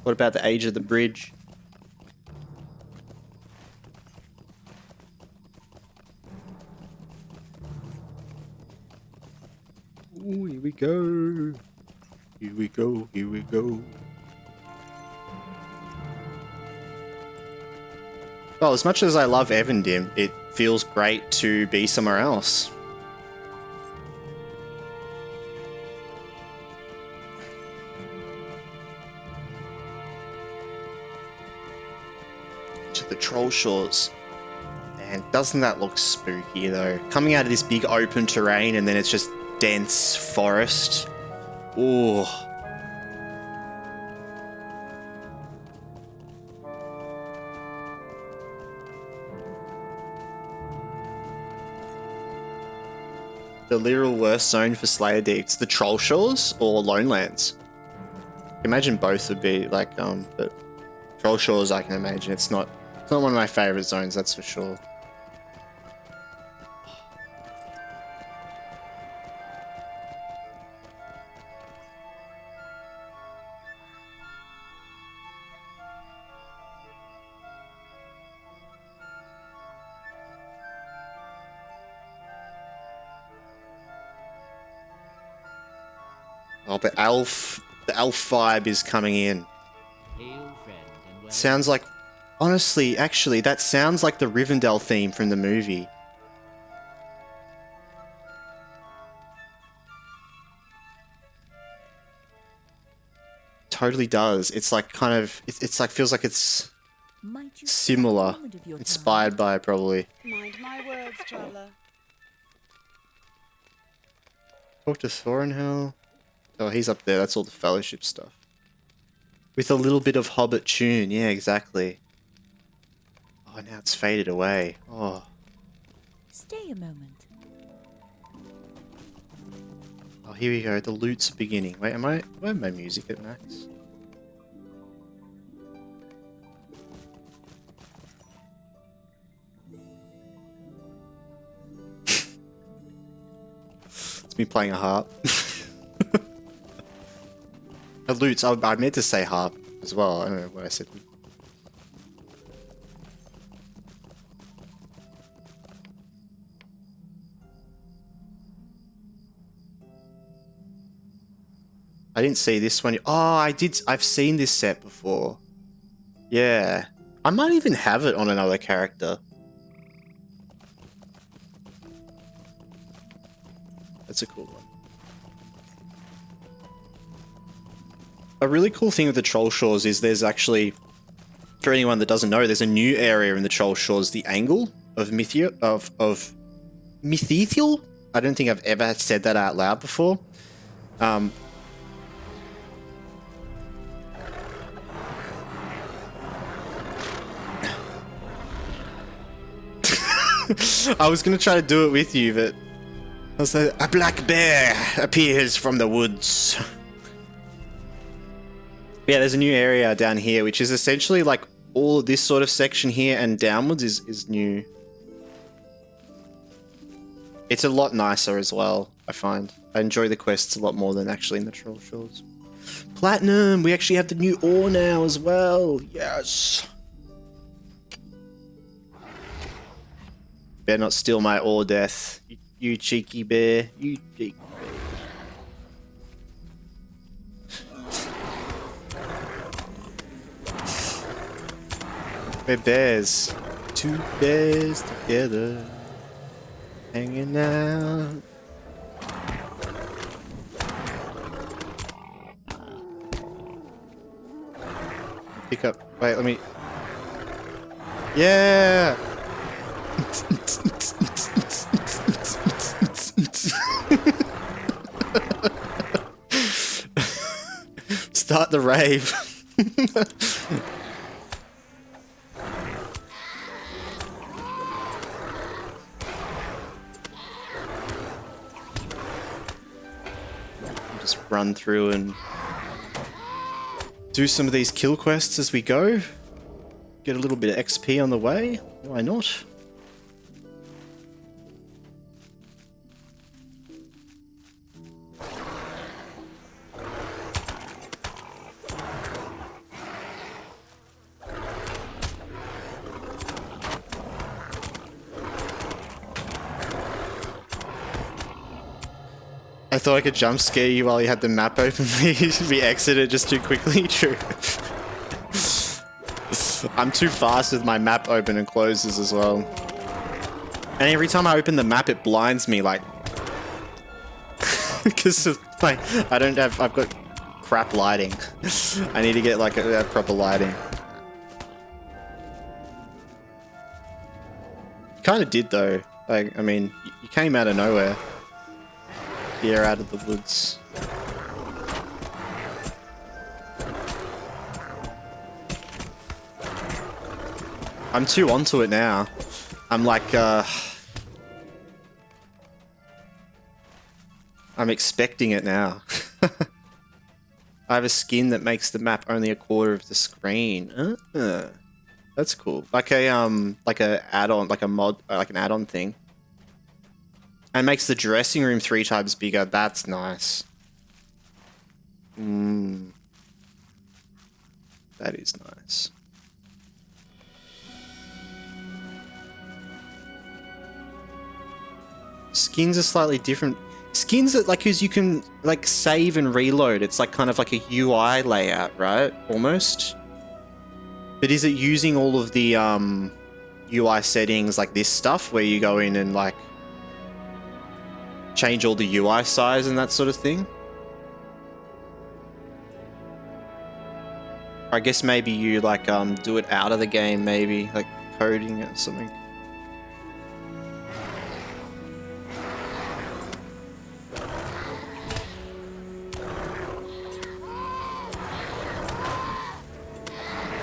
what about the age of the bridge? Ooh, here we go. Here we go, here we go. Well, as much as I love Rivendell, it feels great to be somewhere else. To the Trollshaws. Man, doesn't that look spooky though? Coming out of this big open terrain and then it's just dense forest. Ooh. The literal worst zone for Slayer Deeds, the Trollshaws or Lonelands? Imagine both would be like, but Trollshaws I can imagine it's not one of my favorite zones, that's for sure. Oh, but the elf vibe is coming in. Sounds like, honestly, actually, that sounds like the Rivendell theme from the movie. Totally does. It's like kind of, it's like, feels like it's similar. Inspired by, probably. Mind my words, traveler. Talk to Thornhill. Oh, he's up there. That's all the fellowship stuff. With a little bit of Hobbit tune. Yeah, exactly. Oh, now it's faded away. Oh. Stay a moment. Oh, here we go. The loot's beginning. Wait, why am my music at max? It's me playing a harp. Loots, I meant to say harp as well. I don't know what I said. I didn't see this one. Oh, I did. I've seen this set before. Yeah. I might even have it on another character. That's a cool one. A really cool thing with the Trollshaws is there's actually, for anyone that doesn't know, there's a new area in the Trollshaws, the Angle of Mythiel. I don't think I've ever said that out loud before. I was gonna try to do it with you, but I was like, a black bear appears from the woods. Yeah, there's a new area down here, which is essentially like all of this sort of section here and downwards is new. It's a lot nicer as well, I find. I enjoy the quests a lot more than actually in the Trollshaws. Platinum! We actually have the new ore now as well! Yes! Better not steal my ore, Death. You cheeky bear. You cheeky bear. We're bears. Two bears together. Hanging out. Pick up. Wait, let me. Yeah! Start the rave. Just run through and do some of these kill quests as we go. Get a little bit of XP on the way. Why not? I thought I could jump scare you while you had the map open. We exited just too quickly. True. I'm too fast with my map open and closes as well. And every time I open the map, it blinds me, like... Because of, like, I've got crap lighting. I need to get, like, a proper lighting. Kind of did, though. Like, I mean, you came out of nowhere. Here out of the woods. I'm too onto it now. I'm like, I'm expecting it now. I have a skin that makes the map only a quarter of the screen. That's cool. Like a add-on, like a mod, like an add-on thing. And makes the dressing room 3 times bigger. That's nice. That is nice. Skins are slightly different. Skins are like, because you can like save and reload. It's like kind of like a UI layout, right? Almost. But is it using all of the UI settings like this stuff where you go in and like change all the UI size and that sort of thing? I guess maybe you like do it out of the game, maybe like coding or something.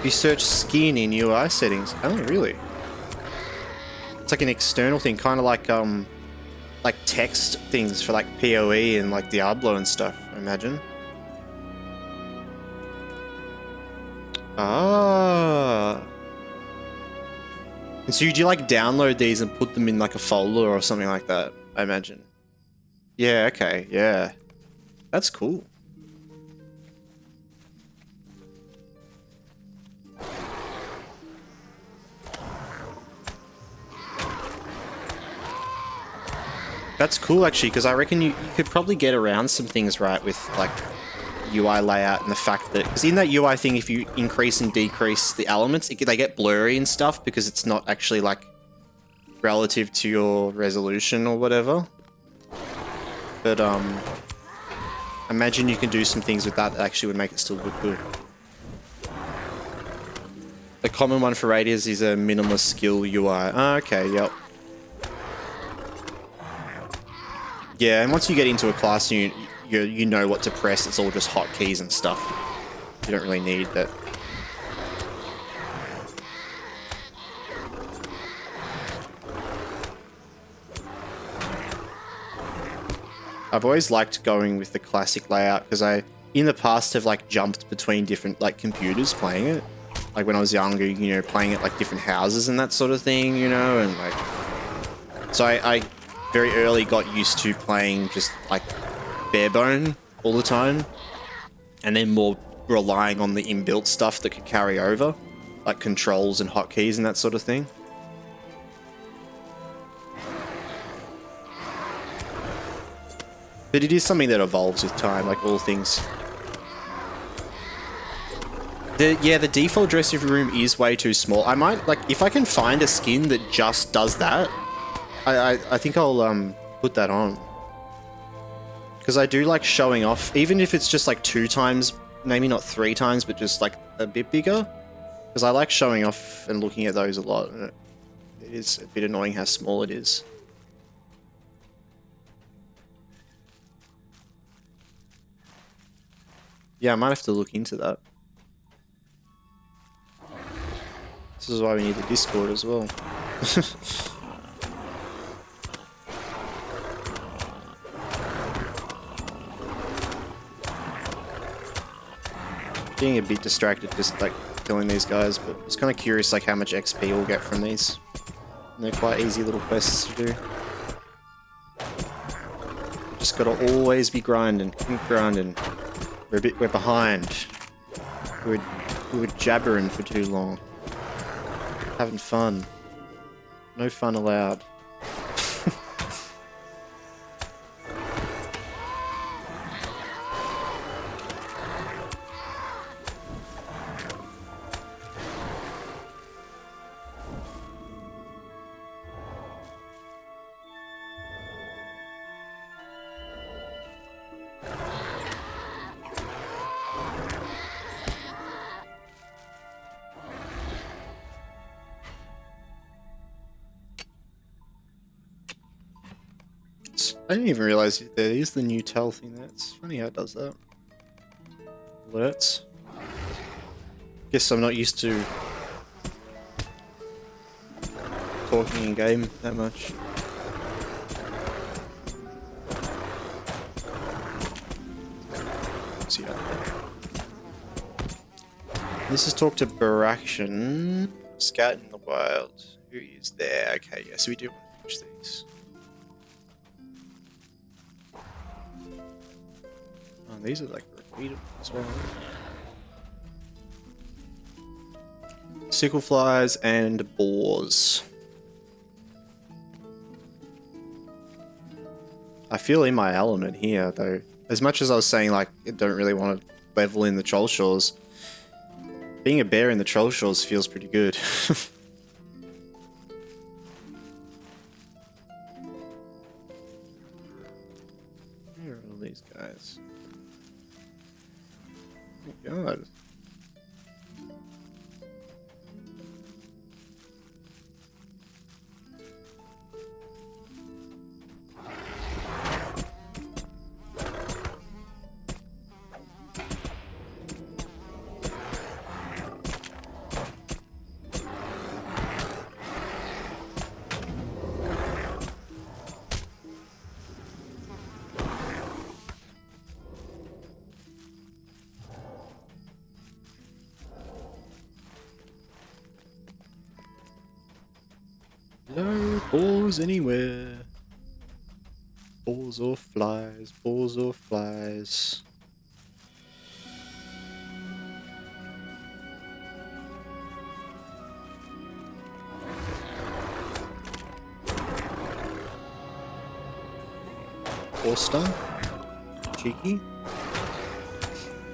You search skin in UI settings. Oh, really? It's like an external thing, kind of like text things for like PoE and like Diablo and stuff, I imagine. Ah. And so you do like download these and put them in like a folder or something like that, I imagine. Yeah, okay, yeah. That's cool. That's cool, actually, because I reckon you could probably get around some things, right, with, like, UI layout and the fact that... Because in that UI thing, if you increase and decrease the elements, they get blurry and stuff because it's not actually, like, relative to your resolution or whatever. But, imagine you can do some things with that actually would make it still look good. The common one for Radius is a minimalist skill UI. Oh, okay, yep. Yeah, and once you get into a class and you know what to press, it's all just hotkeys and stuff. You don't really need that. I've always liked going with the classic layout because I, in the past, have like jumped between different like computers playing it. Like when I was younger, you know, playing at like different houses and that sort of thing, you know, and like... So I very early got used to playing just like barebone all the time, and then more relying on the inbuilt stuff that could carry over, like controls and hotkeys and that sort of thing. But it is something that evolves with time, like all things. The default dressing room is way too small. I might, like, if I can find a skin that just does that, I think I'll put that on. Because I do like showing off, even if it's just like 2 times, maybe not 3 times, but just like a bit bigger. Because I like showing off and looking at those a lot. And it is a bit annoying how small it is. Yeah, I might have to look into that. This is why we need the Discord as well. Getting a bit distracted just like killing these guys, but I was kind of curious like how much XP we'll get from these. And they're quite easy little quests to do. Just gotta always be grinding, keep grinding. We're behind. We were jabbering for too long. Having fun. No fun allowed. I didn't even realize there is the new tell thing there. It's funny how it does that. Alerts. Guess I'm not used to talking in game that much. See out there. This is talk to Baraction. Scout in the wild. Who is there? Okay, yeah, so we do want to finish these. Oh, these are like repeatable as well. Sickle flies and boars. I feel in my element here though. As much as I was saying like I don't really want to level in the Trollshaws, being a bear in the Trollshaws feels pretty good. Where are all these guys? Oh my god. No boars anywhere. Boars or flies, boars or flies. Boar stun. Cheeky.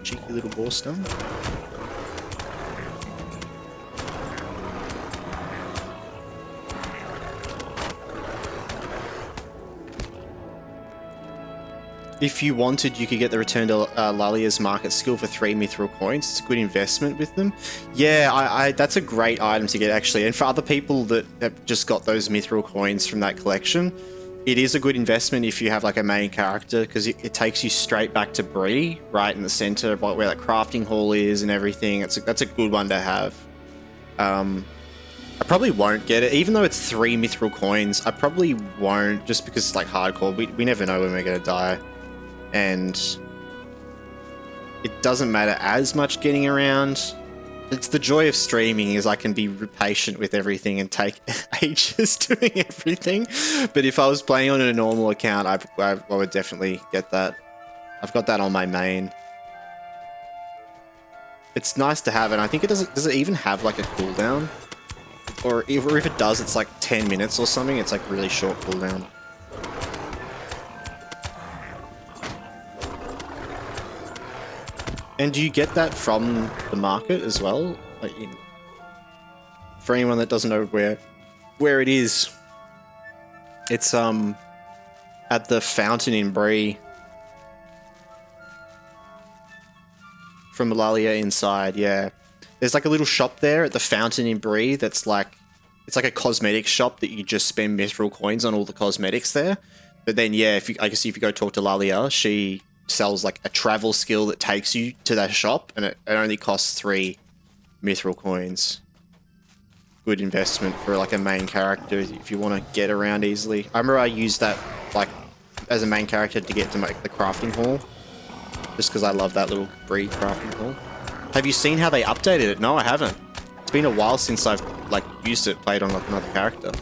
Cheeky little boar stun. If you wanted, you could get the Return to Lalia's Market skill for 3 mithril coins. It's a good investment with them. Yeah, that's a great item to get, actually. And for other people that have just got those mithril coins from that collection, it is a good investment if you have like a main character, because it takes you straight back to Bree, right in the center, where that crafting hall is and everything. That's a good one to have. I probably won't get it, even though it's 3 mithril coins. I probably won't, just because it's like hardcore. We never know when we're going to die. And it doesn't matter as much getting around. It's the joy of streaming, is I can be patient with everything and take ages doing everything. But if I was playing on a normal account, I would definitely get that. I've got that on my main. It's nice to have, and I think it does it even have like a cooldown? Or if it does, it's like 10 minutes or something. It's like really short cooldown. And do you get that from the market as well? Like for anyone that doesn't know where it is, it's at the fountain in Bree. From Lalia inside, yeah. There's like a little shop there at the fountain in Bree that's like, it's like a cosmetics shop that you just spend mithril coins on all the cosmetics there. But then yeah, I guess if you go talk to Lalia, she sells like a travel skill that takes you to that shop, and it only costs 3 mithril coins. Good investment for like a main character if you want to get around easily. I remember I used that like as a main character to get to make the crafting hall, just because I love that little Bree crafting hall. Have you seen how they updated it? No, I haven't. It's been a while since I've like used it, played on like another character.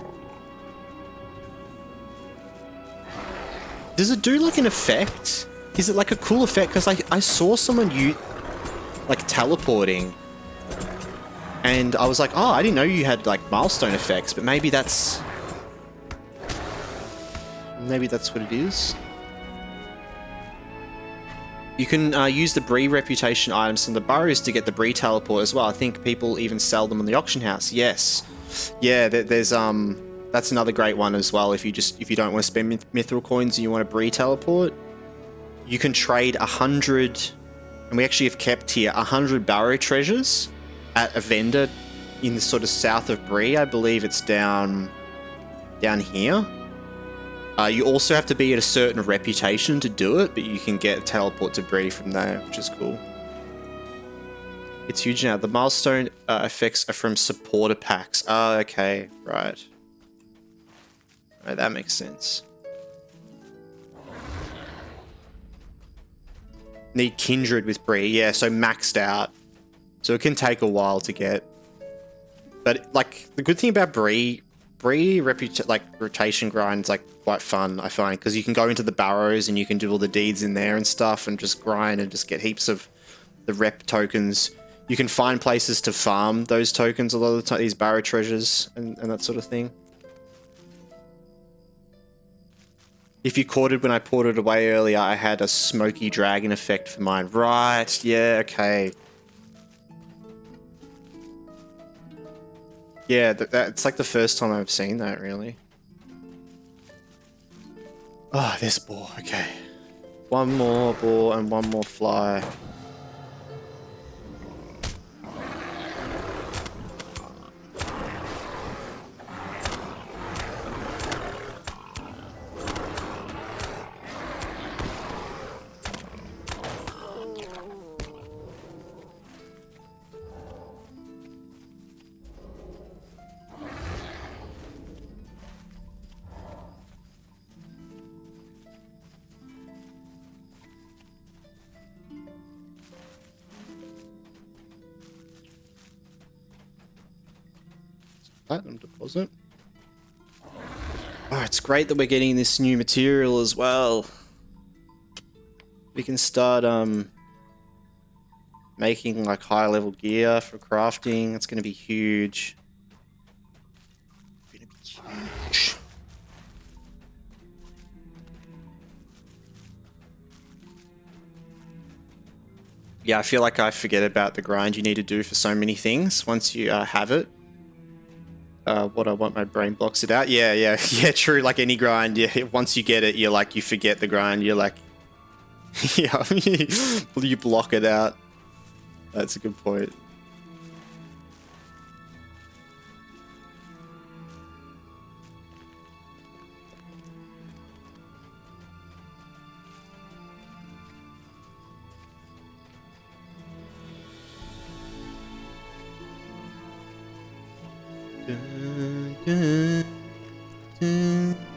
Does it do like an effect? Is it like a cool effect? Because I saw someone like teleporting, and I was like, oh, I didn't know you had like milestone effects, but maybe that's what it is. You can use the Bree reputation items from the burrows to get the Bree teleport as well. I think people even sell them on the auction house. Yes, yeah. There's that's another great one as well. If you don't want to spend mithril coins and you want a Bree teleport, you can trade 100, and we actually have kept here 100 barrow treasures at a vendor in the sort of south of Bree. I believe it's down here. You also have to be at a certain reputation to do it, but you can get a teleport to Bree from there, which is cool. It's huge now. The milestone effects are from supporter packs. Oh, okay, right. Right, that makes sense. Need Kindred with Bree. Yeah, so maxed out. So it can take a while to get. But, like, the good thing about Bree rotation grind's like quite fun, I find, because you can go into the barrows and you can do all the deeds in there and stuff and just grind and just get heaps of the rep tokens. You can find places to farm those tokens a lot of the time, these barrow treasures and that sort of thing. If you caught it when I ported away earlier, I had a smoky dragon effect for mine. Right, yeah, okay. Yeah, that's like the first time I've seen that, really. Oh, this boar, okay. One more boar and one more fly. Platinum deposit. Oh, it's great that we're getting this new material as well. We can start making like high level gear for crafting. It's going to be huge. It's gonna be huge. Yeah, I feel like I forget about the grind you need to do for so many things once you have it. What I want, my brain blocks it out. Yeah, true. Like any grind, yeah. Once you get it, you're like, you forget the grind. You're like, yeah, you block it out. That's a good point.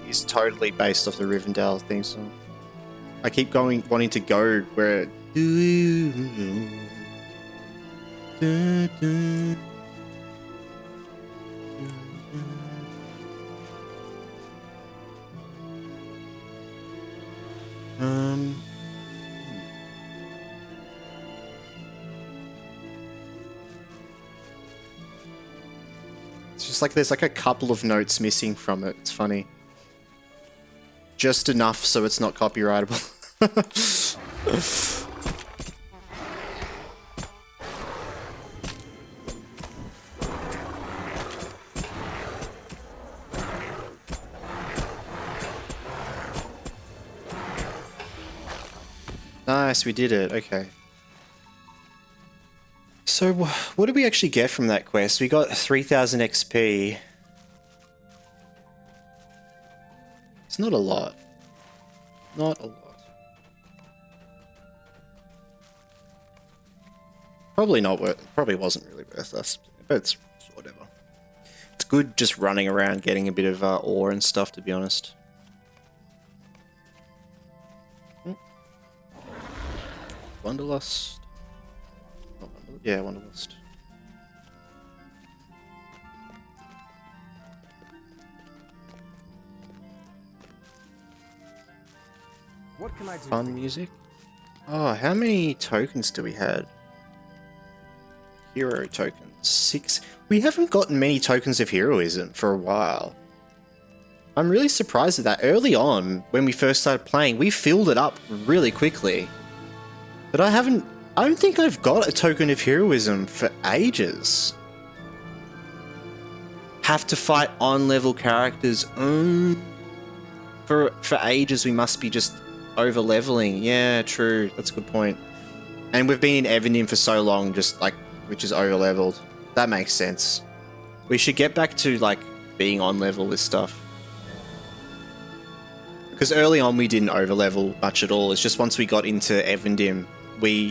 He's totally based off the Rivendell theme song. I keep wanting to go where it's just like there's like a couple of notes missing from it. It's funny. Just enough so it's not copyrightable. Nice, we did it. Okay. So, what did we actually get from that quest? We got 3,000 XP. It's not a lot. Not a lot. Probably not worth. Probably wasn't really worth us, but it's whatever. It's good just running around getting a bit of ore and stuff, to be honest. Wanderlust. Not Wanderlust. Yeah, Wanderlust. What can I do? Fun music. Oh, how many tokens do we have? Hero tokens. 6. We haven't gotten many tokens of heroism for a while. I'm really surprised at that. Early on, when we first started playing, we filled it up really quickly. But I don't think I've got a token of heroism for ages. Have to fight on-level characters. For ages, we must be just over-leveling. Yeah, true. That's a good point. And we've been in Rivendell for so long, just like, which is over-leveled. That makes sense. We should get back to, like, being on-level with stuff. Because early on, we didn't over-level much at all. It's just once we got into Rivendell,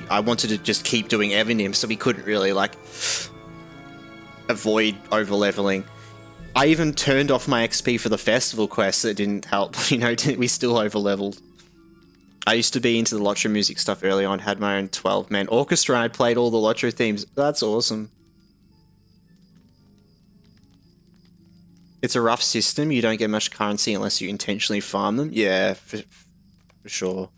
I wanted to just keep doing Rivendell, so we couldn't really, like, avoid over-leveling. I even turned off my XP for the festival quest. That didn't help. You know, we still over-leveled. I used to be into the LOTRO music stuff early on, had my own 12-man orchestra, and I played all the LOTRO themes. That's awesome. It's a rough system. You don't get much currency unless you intentionally farm them. Yeah, for sure.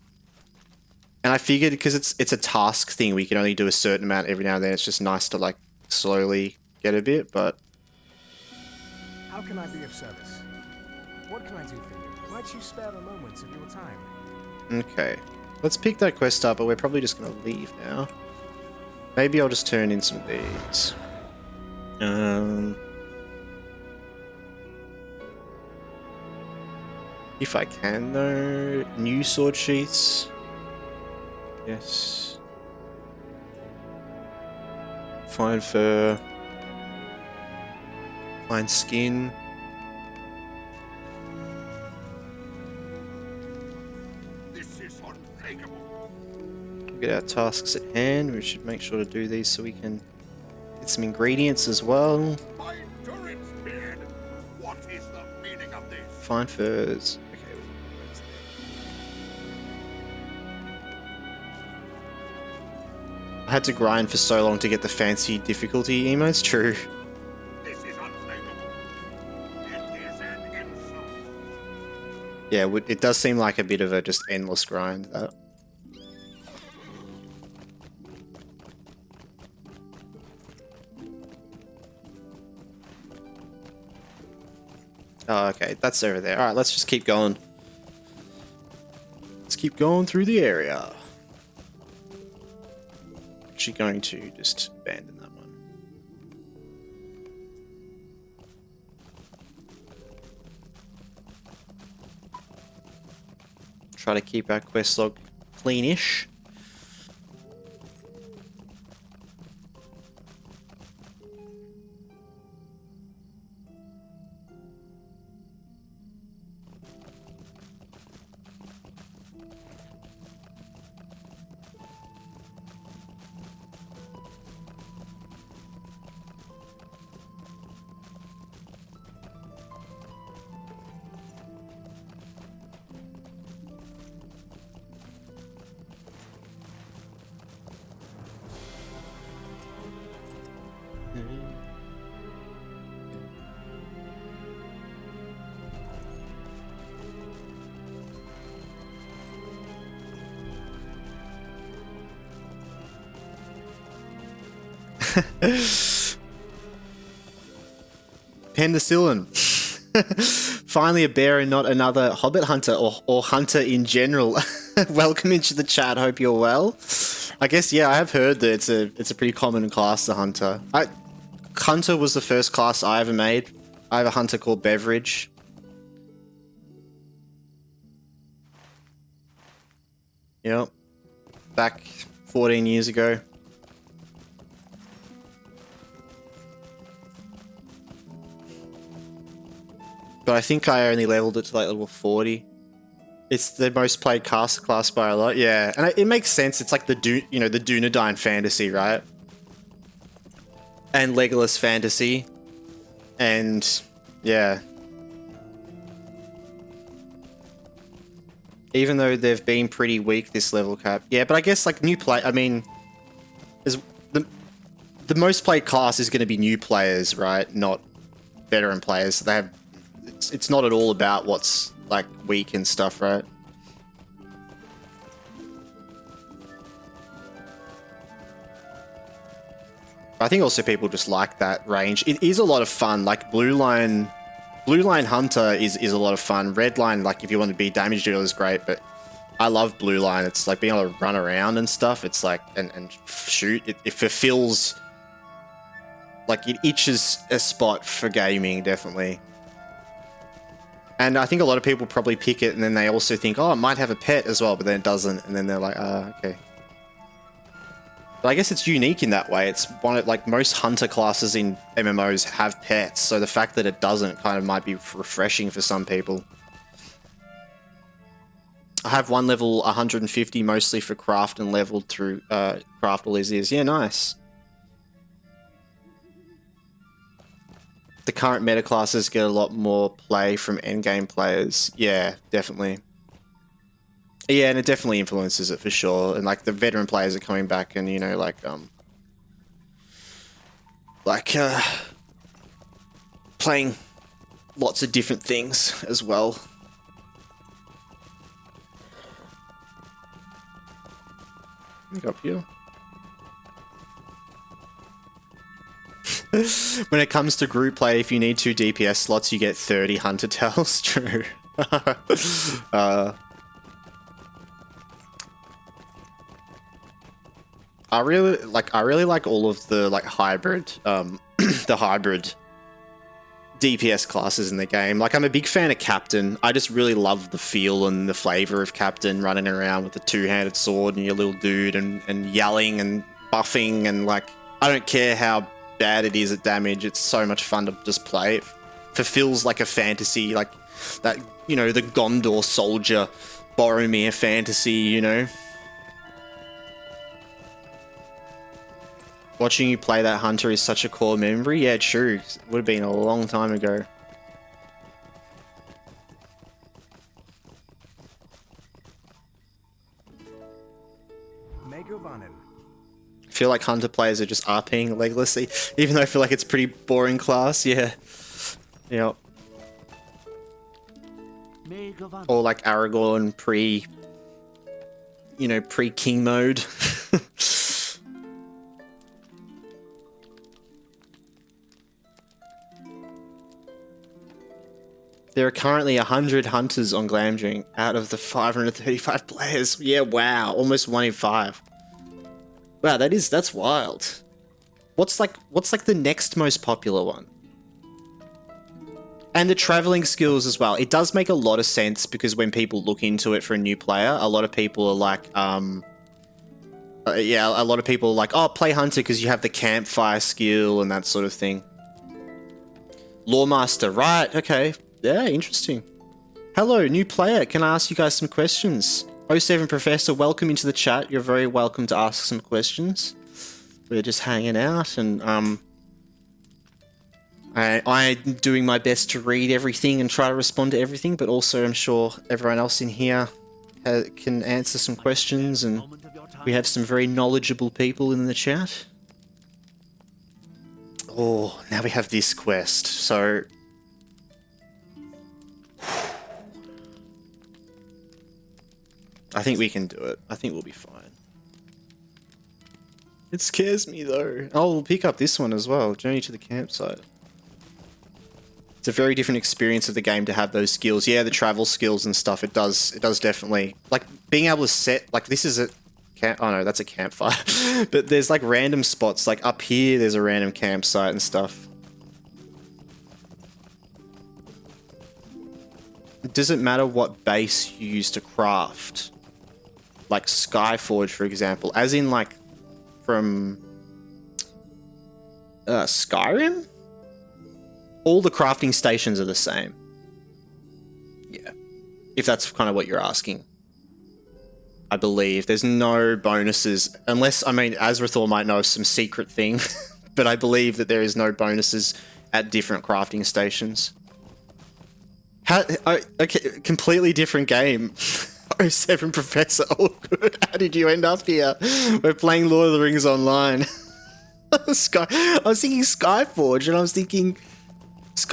And I figured because it's a task thing, we can only do a certain amount every now and then. It's just nice to, like, slowly get a bit, but... How can I be of service? What can I do for you? Might you spare a moment of your time? Okay. Let's pick that quest up, but we're probably just going to leave now. Maybe I'll just turn in some of these. If I can, though. New sword sheaths. Yes. Fine fur. Fine skin. This is unthinkable. Get our tasks at hand. We should make sure to do these so we can get some ingredients as well. My endurance beard. What is the meaning of this? Fine furs. Okay. I had to grind for so long to get the fancy difficulty emotes. True. This is unthinkable. It is an insult. Yeah, it does seem like a bit of a just endless grind, that. Oh, okay, that's over there. Alright, let's just keep going. Let's keep going through the area. Actually going to just abandon that one. Try to keep our quest log cleanish. Penicillin. Finally a bear and not another hobbit hunter or hunter in general. Welcome into the chat, hope you're well. I guess, yeah, I have heard that it's a pretty common class, the hunter. Hunter was the first class I ever made. I have a hunter called Beveridge. Yep. Back 14 years ago. But I think I only leveled it to like level 40. It's the most played caster class by a lot, yeah. And it makes sense. It's like the Dunedain fantasy, right? And Legolas fantasy. And yeah. Even though they've been pretty weak this level cap. Yeah, but I guess like new play, I mean, the most played class is going to be new players, right? Not veteran players. They have, it's not at all about what's like weak and stuff, right? I think also people just like that range. It is a lot of fun. Like blue line hunter is a lot of fun. Red line, like if you want to be damage dealer, is great, but I love blue line. It's like being able to run around and stuff. It's like and shoot. It fulfills, like it itches a spot for gaming, definitely. And I think a lot of people probably pick it and then they also think, oh, it might have a pet as well, but then it doesn't, and then they're like, okay. But I guess it's unique in that way. It's one of, like, most hunter classes in MMOs have pets, so the fact that it doesn't kind of might be refreshing for some people. I have one level 150 mostly for craft and leveled through craft all these years. Yeah, nice. The current meta classes get a lot more play from endgame players. Yeah, definitely. Yeah, and it definitely influences it for sure. And like the veteran players are coming back, and you know, playing lots of different things as well. Look up here. When it comes to group play, if you need 2 DPS slots, you get 30 hunter tells. True. I really like all of the like hybrid, the hybrid DPS classes in the game. Like I'm a big fan of Captain. I just really love the feel and the flavor of Captain running around with the 2-handed sword and your little dude and yelling and buffing, and like I don't care how bad it is at damage. It's so much fun to just play. It fulfills like a fantasy, like that, you know, the Gondor soldier Boromir fantasy, you know. Watching you play that hunter is such a core memory. Yeah, true. It would have been a long time ago. Megovanen. I feel like hunter players are just RPing leglessly, even though I feel like it's a pretty boring class. Yeah. Yeah. Or like Aragorn pre-king mode. There are currently 100 hunters on Glamdring out of the 535 players. Yeah, wow, almost 1 in 5. Wow, that's wild. What's like the next most popular one? And the traveling skills as well. It does make a lot of sense because when people look into it for a new player, a lot of people are like, a lot of people are like, oh, play hunter because you have the campfire skill and that sort of thing. Lawmaster, right? Okay. Yeah, interesting. Hello, new player. Can I ask you guys some questions? 07 Professor, welcome into the chat. You're very welcome to ask some questions. We're just hanging out, and I'm doing my best to read everything and try to respond to everything, but also I'm sure everyone else in here can answer some questions, and we have some very knowledgeable people in the chat. Oh, now we have this quest, so... I think we can do it. I think we'll be fine. It scares me though. Oh, we'll pick up this one as well. Journey to the campsite. It's a very different experience of the game to have those skills. Yeah, the travel skills and stuff. It does definitely, like being able to set, like this is a camp. Oh no, that's a campfire. But there's like random spots. Like up here, there's a random campsite and stuff. It doesn't matter what base you use to craft. Like Skyforge, for example, as in like from Skyrim, all the crafting stations are the same. Yeah, if that's kind of what you're asking. I believe there's no bonuses unless, I mean, Azrathor might know of some secret thing, but I believe that there is no bonuses at different crafting stations. Okay, completely different game. 07 Professor, all good. How did you end up here? We're playing Lord of the Rings online. I was thinking Skyforge, and I was thinking, is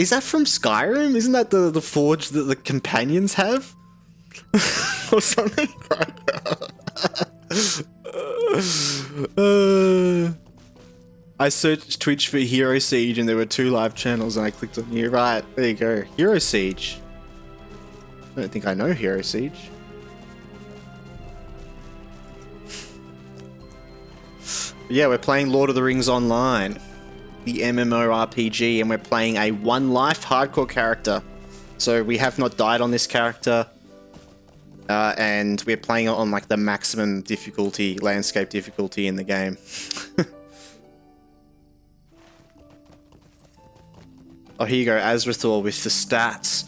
that from Skyrim? Isn't that the forge that the companions have, or something? I searched Twitch for Hero Siege, and there were 2 live channels, and I clicked on you. Right, there you go. Hero Siege. I don't think I know Hero Siege. Yeah, we're playing Lord of the Rings Online, the MMORPG, and we're playing a 1 life hardcore character. So we have not died on this character, and we're playing it on like the maximum difficulty, landscape difficulty in the game. Oh, here you go, Azrathor with the stats.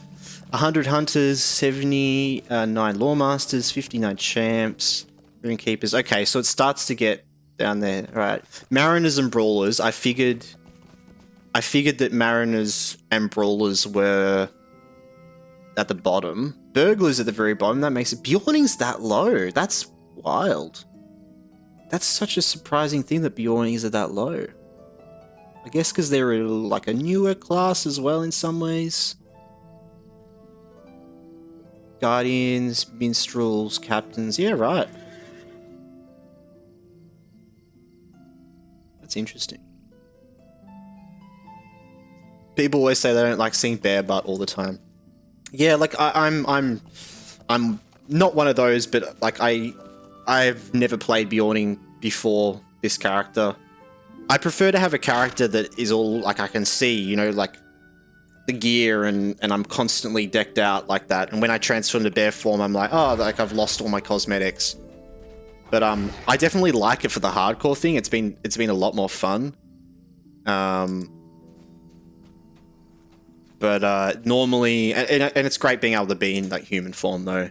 100 hunters, 79 lawmasters, 59 champs, rune keepers. Okay, so it starts to get down there, right? Mariners and brawlers. I figured that mariners and brawlers were at the bottom. Burglars at the very bottom. That makes it. Bjorning's that low. That's wild. That's such a surprising thing that Bjornings are that low. I guess because they're like a newer class as well in some ways. Guardians, minstrels, captains. Yeah, right. That's interesting. People always say they don't like seeing bare butt all the time. Yeah, like I'm not one of those, but like I've never played Bjorning before this character. I prefer to have a character that is all like I can see, you know, like the gear and I'm constantly decked out like that. And when I transform to bear form, I'm like, oh, like I've lost all my cosmetics. But I definitely like it for the hardcore thing. It's been a lot more fun. But normally, and it's great being able to be in like human form though.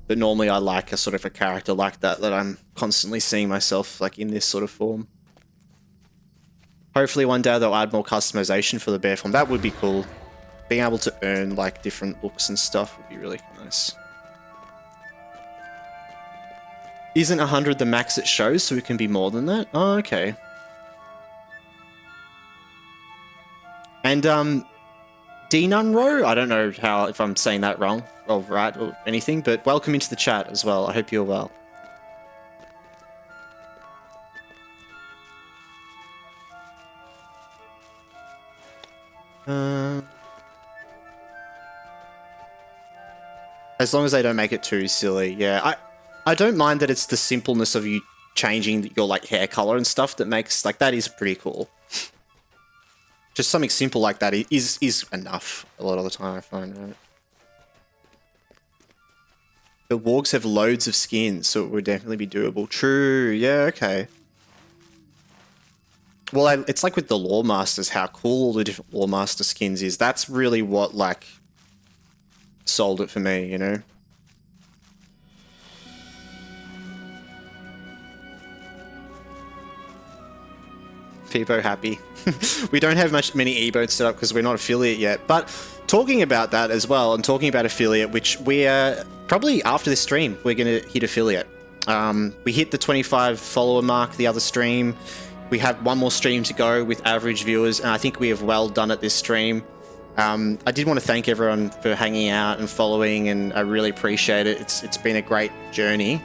But normally I like a sort of a character like that I'm constantly seeing myself like in this sort of form. Hopefully one day they'll add more customization for the bear form. That would be cool. Being able to earn like different looks and stuff would be really nice. Isn't 100 the max it shows, so it can be more than that? Oh, okay. And, Dinunro? I don't know if I'm saying that wrong, or right, or anything, but welcome into the chat as well. I hope you're well. As long as they don't make it too silly, yeah. I don't mind that it's the simpleness of you changing your like hair color and stuff that makes like that is pretty cool. Just something simple like that is enough a lot of the time, I find, right? The wargs have loads of skins, so it would definitely be doable. True, yeah, okay. Well, it's like with the Lawmasters, how cool all the different Lawmaster skins is. That's really what like sold it for me, you know? Peepo happy. We don't have many emotes set up because we're not affiliate yet. But talking about that as well, and talking about affiliate, which we are probably after this stream, we're going to hit affiliate. We hit the 25 follower mark the other stream. We have one more stream to go with average viewers, and I think we have well done at this stream. I did want to thank everyone for hanging out and following, and I really appreciate it. It's been a great journey.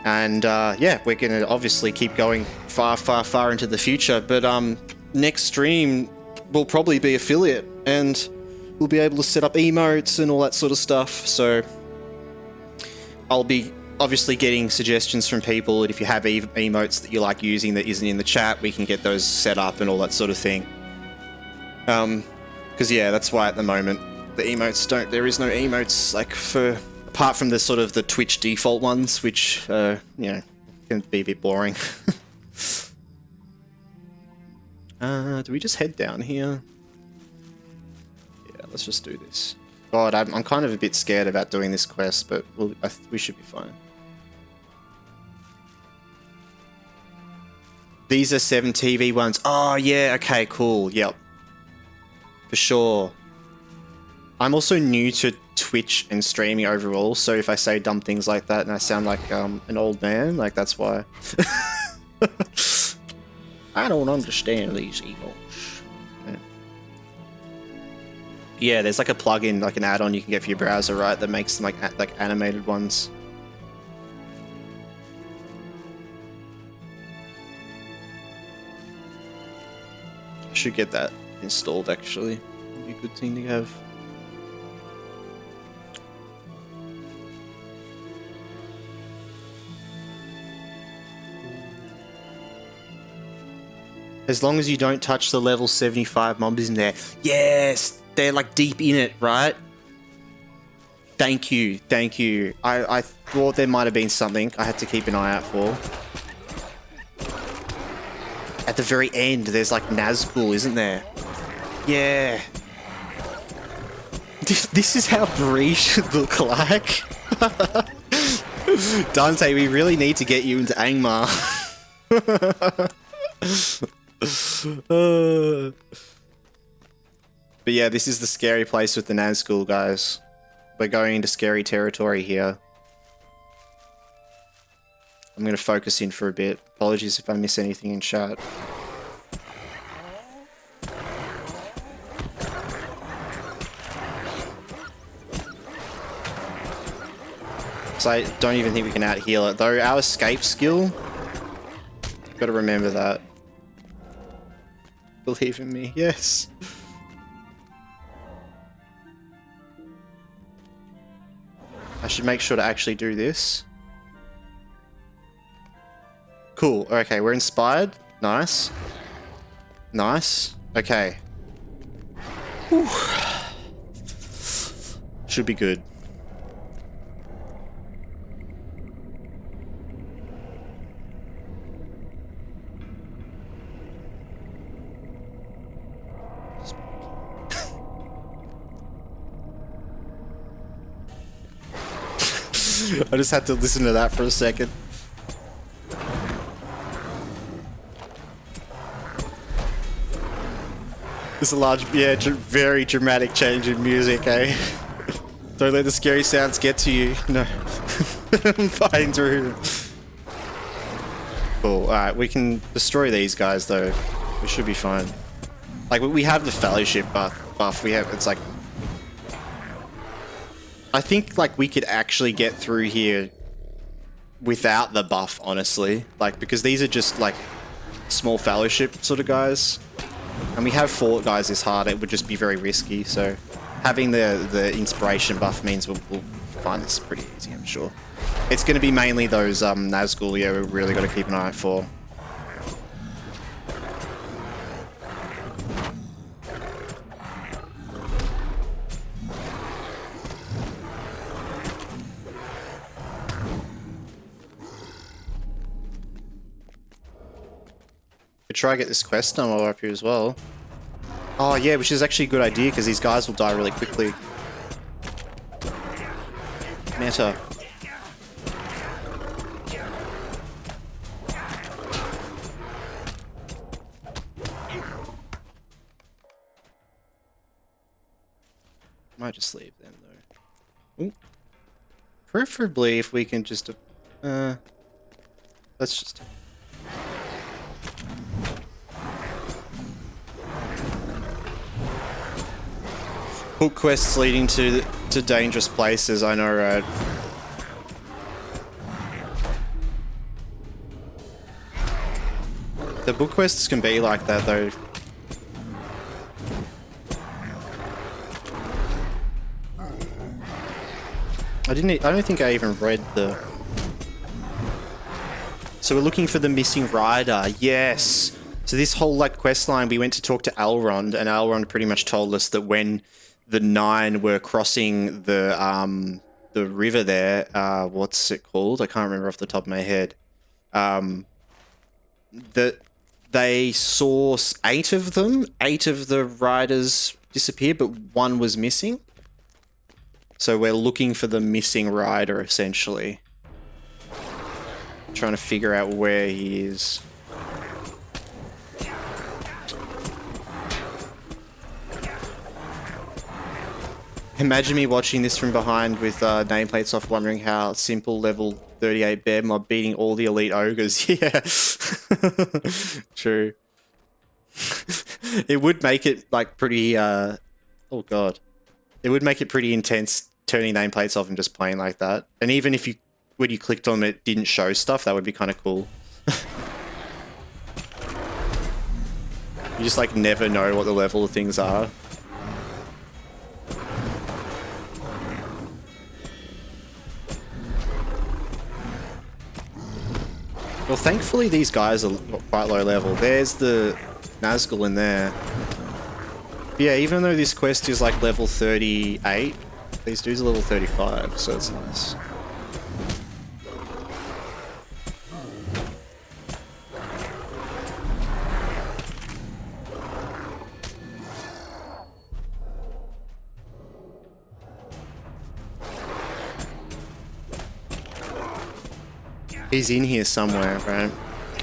And yeah, we're going to obviously keep going far, far, far into the future. But next stream will probably be affiliate, and we'll be able to set up emotes and all that sort of stuff. So I'll be obviously getting suggestions from people. And if you have emotes that you like using that isn't in the chat, we can get those set up and all that sort of thing. Because yeah, that's why at the moment the emotes there is no emotes like for... Apart from the sort of the Twitch default ones, which, you know, can be a bit boring. Do we just head down here? Yeah, let's just do this. God, I'm kind of a bit scared about doing this quest, but we should be fine. These are 7 TV ones. Oh, yeah, okay, cool, yep. For sure. I'm also new to Twitch and streaming overall, so if I say dumb things like that and I sound like an old man, like that's why. I don't understand these emotes. Yeah, there's like a plugin, like an add-on you can get for your browser, right? That makes them like animated ones. I should get that installed actually. Would be a good thing to have. As long as you don't touch the level 75 mobs in there. Yes! They're like deep in it, right? Thank you, thank you. I thought there might have been something I had to keep an eye out for. At the very end, there's like Nazgul, isn't there? Yeah. This is how Bree should look like. Dante, we really need to get you into Angmar. But yeah, this is the scary place with the Nazgul, guys. We're going into scary territory here. I'm going to focus in for a bit. Apologies if I miss anything in chat. So I don't even think we can out-heal it. Though our escape skill, gotta remember that. Believe in me, yes. I should make sure to actually do this. Cool, okay, we're inspired. Nice. Nice. Okay. Whew. Should be good. I just had to listen to that for a second. It's a large, yeah, very dramatic change in music, eh? Don't let the scary sounds get to you. No. I'm fighting through. Cool, alright, we can destroy these guys though. We should be fine. Like, we have the fellowship buff. We have, it's like... I think, like, we could actually get through here without the buff, honestly. Like, because these are just, like, small fellowship sort of guys. And we have fought guys this hard, it would just be very risky, so... Having the inspiration buff means we'll find this pretty easy, I'm sure. It's going to be mainly those Nazgul, yeah, we've really got to keep an eye out for. Could try to get this quest done while we're up here as well. Oh yeah, which is actually a good idea because these guys will die really quickly. Meta. Might just leave them though. Ooh. Preferably if we can just let's just book quests leading to dangerous places, I know, right? The book quests can be like that though. I don't think I even read the... So we're looking for the missing rider, yes! So this whole like quest line, we went to talk to Elrond, and Elrond pretty much told us that when the 9 were crossing the river there, what's it called? I can't remember off the top of my head. That they saw 8 of them, 8 of the riders disappeared, but 1 was missing. So we're looking for the missing rider, essentially. Trying to figure out where he is. Imagine me watching this from behind with nameplates off, wondering how simple level 38 bear mob beating all the elite ogres. Yeah. True. It would make it like pretty oh god. It would make it pretty intense turning nameplates off and just playing like that. And even if you when you clicked on it didn't show stuff, that would be kind of cool. You just like never know what the level of things are. Well, thankfully these guys are quite low level. There's the Nazgul in there. Yeah, even though this quest is like level 38, these dudes are level 35, so it's nice. He's in here somewhere, right?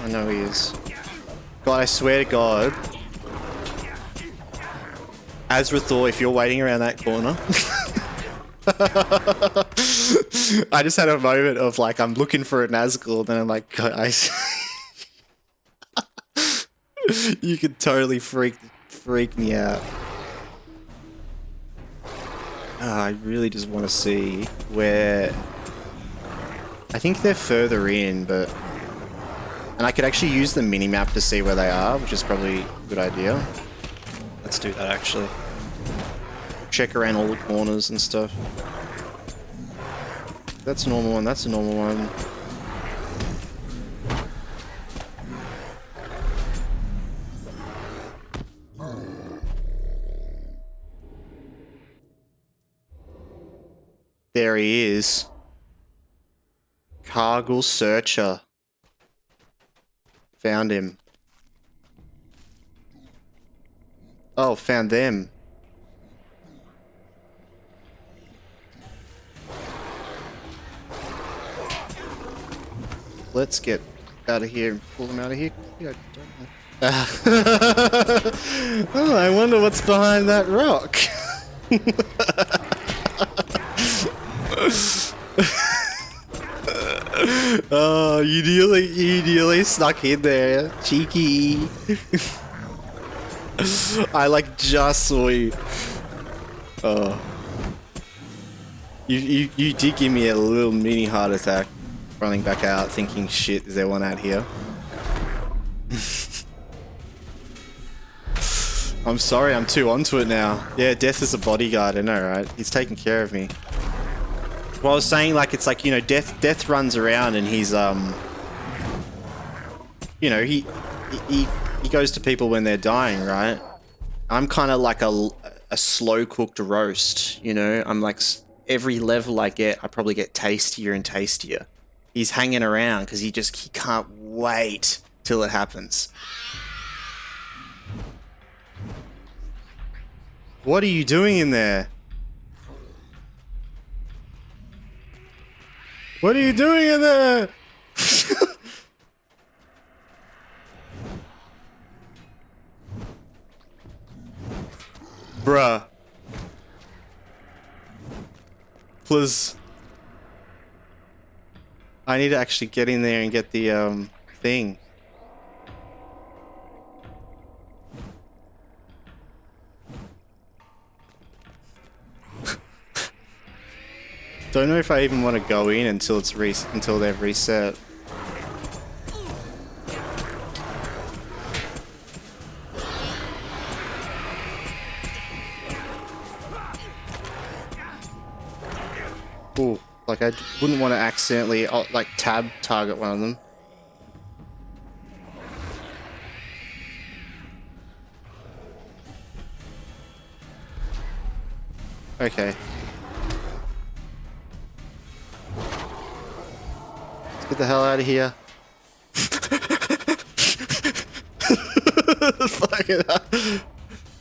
I know he is. God, I swear to God. Azrathor, if you're waiting around that corner. I just had a moment of like, I'm looking for a Nazgul, then I'm like, guys. You could totally freak me out. I really just want to see where... I think they're further in, but... And I could actually use the mini-map to see where they are, which is probably a good idea. Let's do that, actually. Check around all the corners and stuff. That's a normal one, that's a normal one. There he is. Cargill Searcher. Found him. Oh, found them. Let's get out of here and pull them out of here. Yeah, oh, I wonder what's behind that rock. Oh, you nearly snuck in there. Cheeky. I like just saw you. Oh. You did give me a little mini heart attack running back out thinking, shit, is there one out here? I'm sorry, I'm too onto it now. Yeah, Death is a bodyguard, I know, right? He's taking care of me. Well, I was saying, like, it's like, you know, Death runs around and he's, you know, he goes to people when they're dying, right? I'm kind of like a slow-cooked roast, you know? I'm like, every level I get, I probably get tastier and tastier. He's hanging around because he can't wait till it happens. What are you doing in there? What are you doing in there? Bruh. Please. I need to actually get in there and get the thing. Don't know if I even want to go in until it's until they've reset. Ooh, like I wouldn't want to accidentally like tab target one of them. Okay. Get the hell out of here. Fuck it up.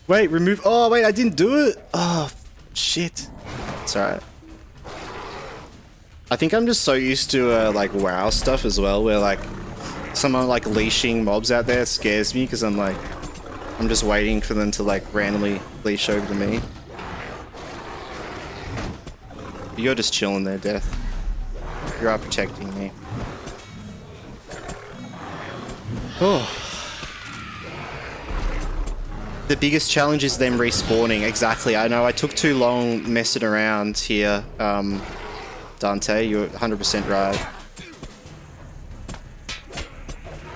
Wait, remove. Oh, wait, I didn't do it. Oh, shit. It's alright. I think I'm just so used to like WoW stuff as well, where like someone like leashing mobs out there scares me because I'm like, I'm just waiting for them to like randomly leash over to me. You're just chilling there, Death. You are protecting me. Oh. The biggest challenge is them respawning. Exactly. I know I took too long messing around here. Dante, you're 100% right.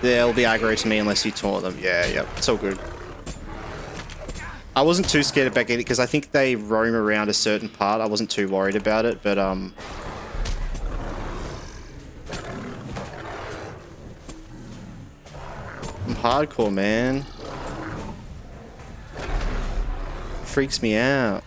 They'll be aggro to me unless you taunt them. Yeah, yep. It's all good. I wasn't too scared about it because I think they roam around a certain part. I wasn't too worried about it, but I'm hardcore, man. Freaks me out.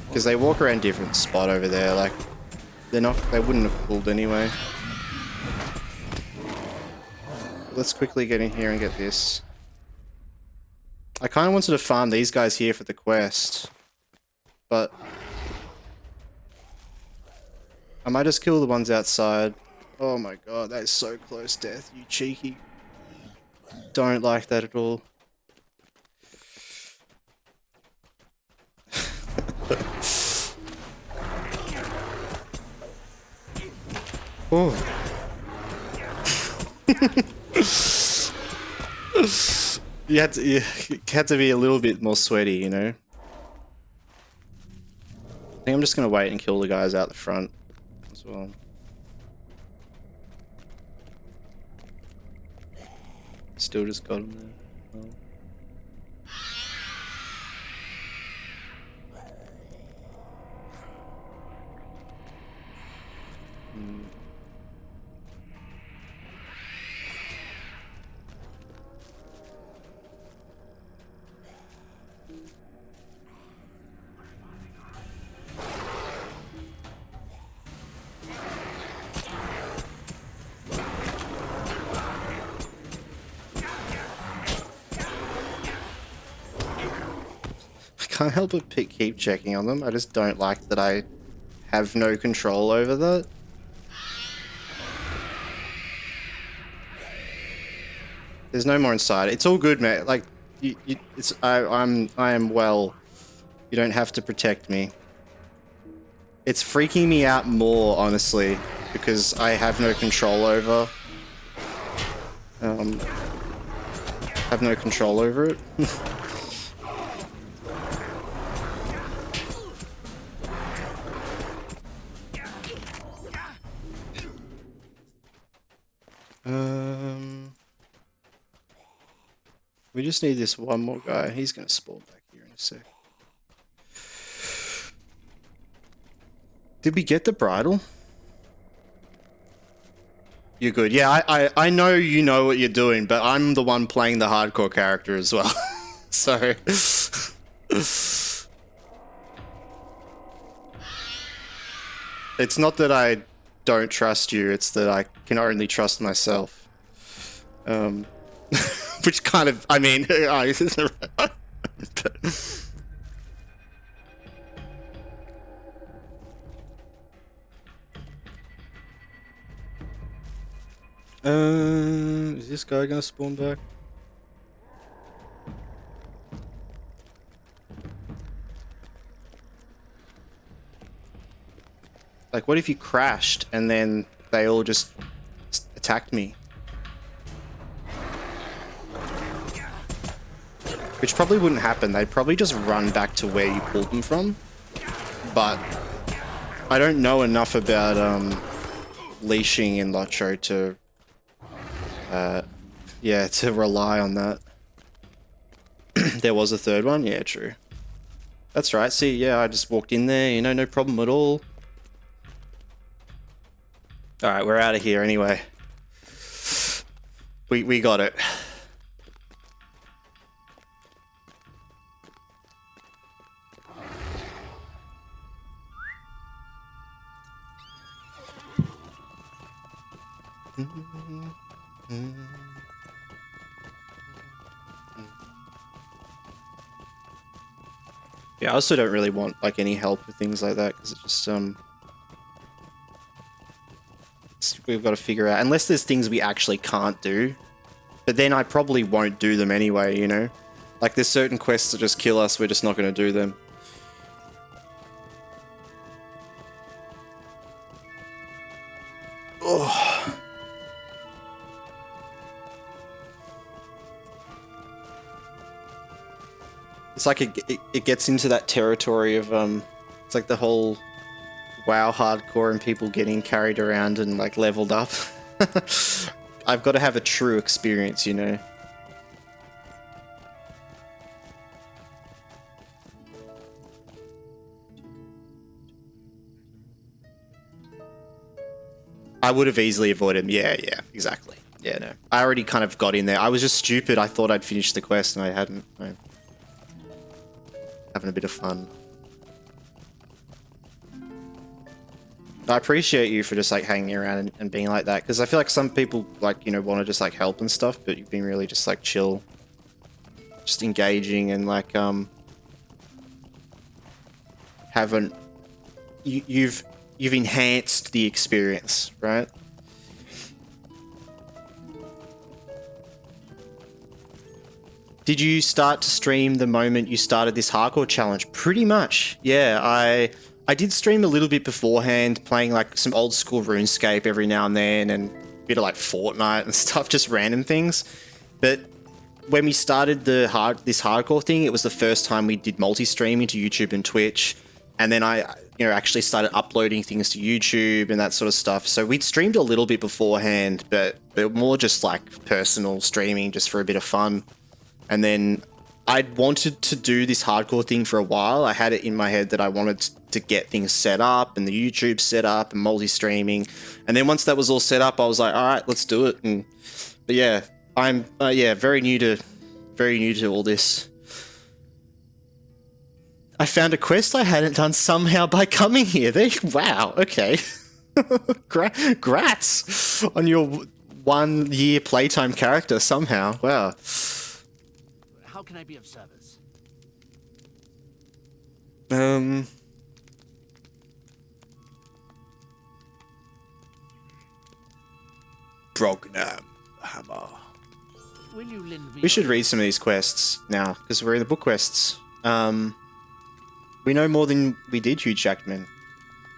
Because they walk around different spot over there, like they wouldn't have pulled anyway. Let's quickly get in here and get this. I kind of wanted to farm these guys here for the quest, but I might just kill the ones outside. Oh my god, that is so close, death, you cheeky. Don't like that at all. Oh. You had to be a little bit more sweaty, you know? I think I'm just gonna wait and kill the guys out the front as well. Still just got him there. Oh. Can't help but keep checking on them. I just don't like that I have no control over that. There's no more inside. It's all good, mate. Like, I am well. You don't have to protect me. It's freaking me out more, honestly, because I have no control over. Have no control over it. We just need this one more guy. He's gonna spawn back here in a sec. Did we get the bridle? You're good. Yeah, I know you know what you're doing, but I'm the one playing the hardcore character as well. So it's not that I don't trust you, it's that I can only trust myself. Which kind of, I mean, is this guy gonna spawn back? Like, what if you crashed and then they all just attacked me? Which probably wouldn't happen. They'd probably just run back to where you pulled them from. But I don't know enough about leashing in LOTRO to yeah, to rely on that. There was a third one? Yeah, true. That's right. See, yeah, I just walked in there, you know, no problem at all. Alright, we're out of here anyway. We got it. Yeah, I also don't really want like any help with things like that because it just we've got to figure out, unless there's things we actually can't do, but then I probably won't do them anyway, you know? Like there's certain quests that just kill us, we're just not going to do them. Oh. It's like it gets into that territory of it's like the whole WoW hardcore and people getting carried around and like leveled up. I've got to have a true experience, you know. I would have easily avoided him. Yeah, exactly. Yeah, no. I already kind of got in there. I was just stupid. I thought I'd finished the quest and I hadn't. Having a bit of fun. I appreciate you for just like hanging around and being like that, because I feel like some people like, you know, want to just like help and stuff, but you've been really just like chill, just engaging and like haven't you've enhanced the experience, right? Did you start to stream the moment you started this hardcore challenge? Pretty much, yeah. I did stream a little bit beforehand, playing like some old school RuneScape every now and then, and a bit of like Fortnite and stuff, just random things. But when we started this hardcore thing, it was the first time we did multi-streaming to YouTube and Twitch, and then I, you know, actually started uploading things to YouTube and that sort of stuff. So we'd streamed a little bit beforehand, but more just like personal streaming, just for a bit of fun. And then I'd wanted to do this hardcore thing for a while. I had it in my head that I wanted to get things set up and the YouTube set up and multi-streaming. And then once that was all set up, I was like, all right, let's do it. But yeah, I'm very new to all this. I found a quest I hadn't done somehow by coming here. Wow, okay. Grats on your 1 year playtime character somehow. Wow. How can I be of service? Brognam Hammer. Will you lend me? We should read some of these quests now, because we're in the book quests. We know more than we did, Hugh Jackman,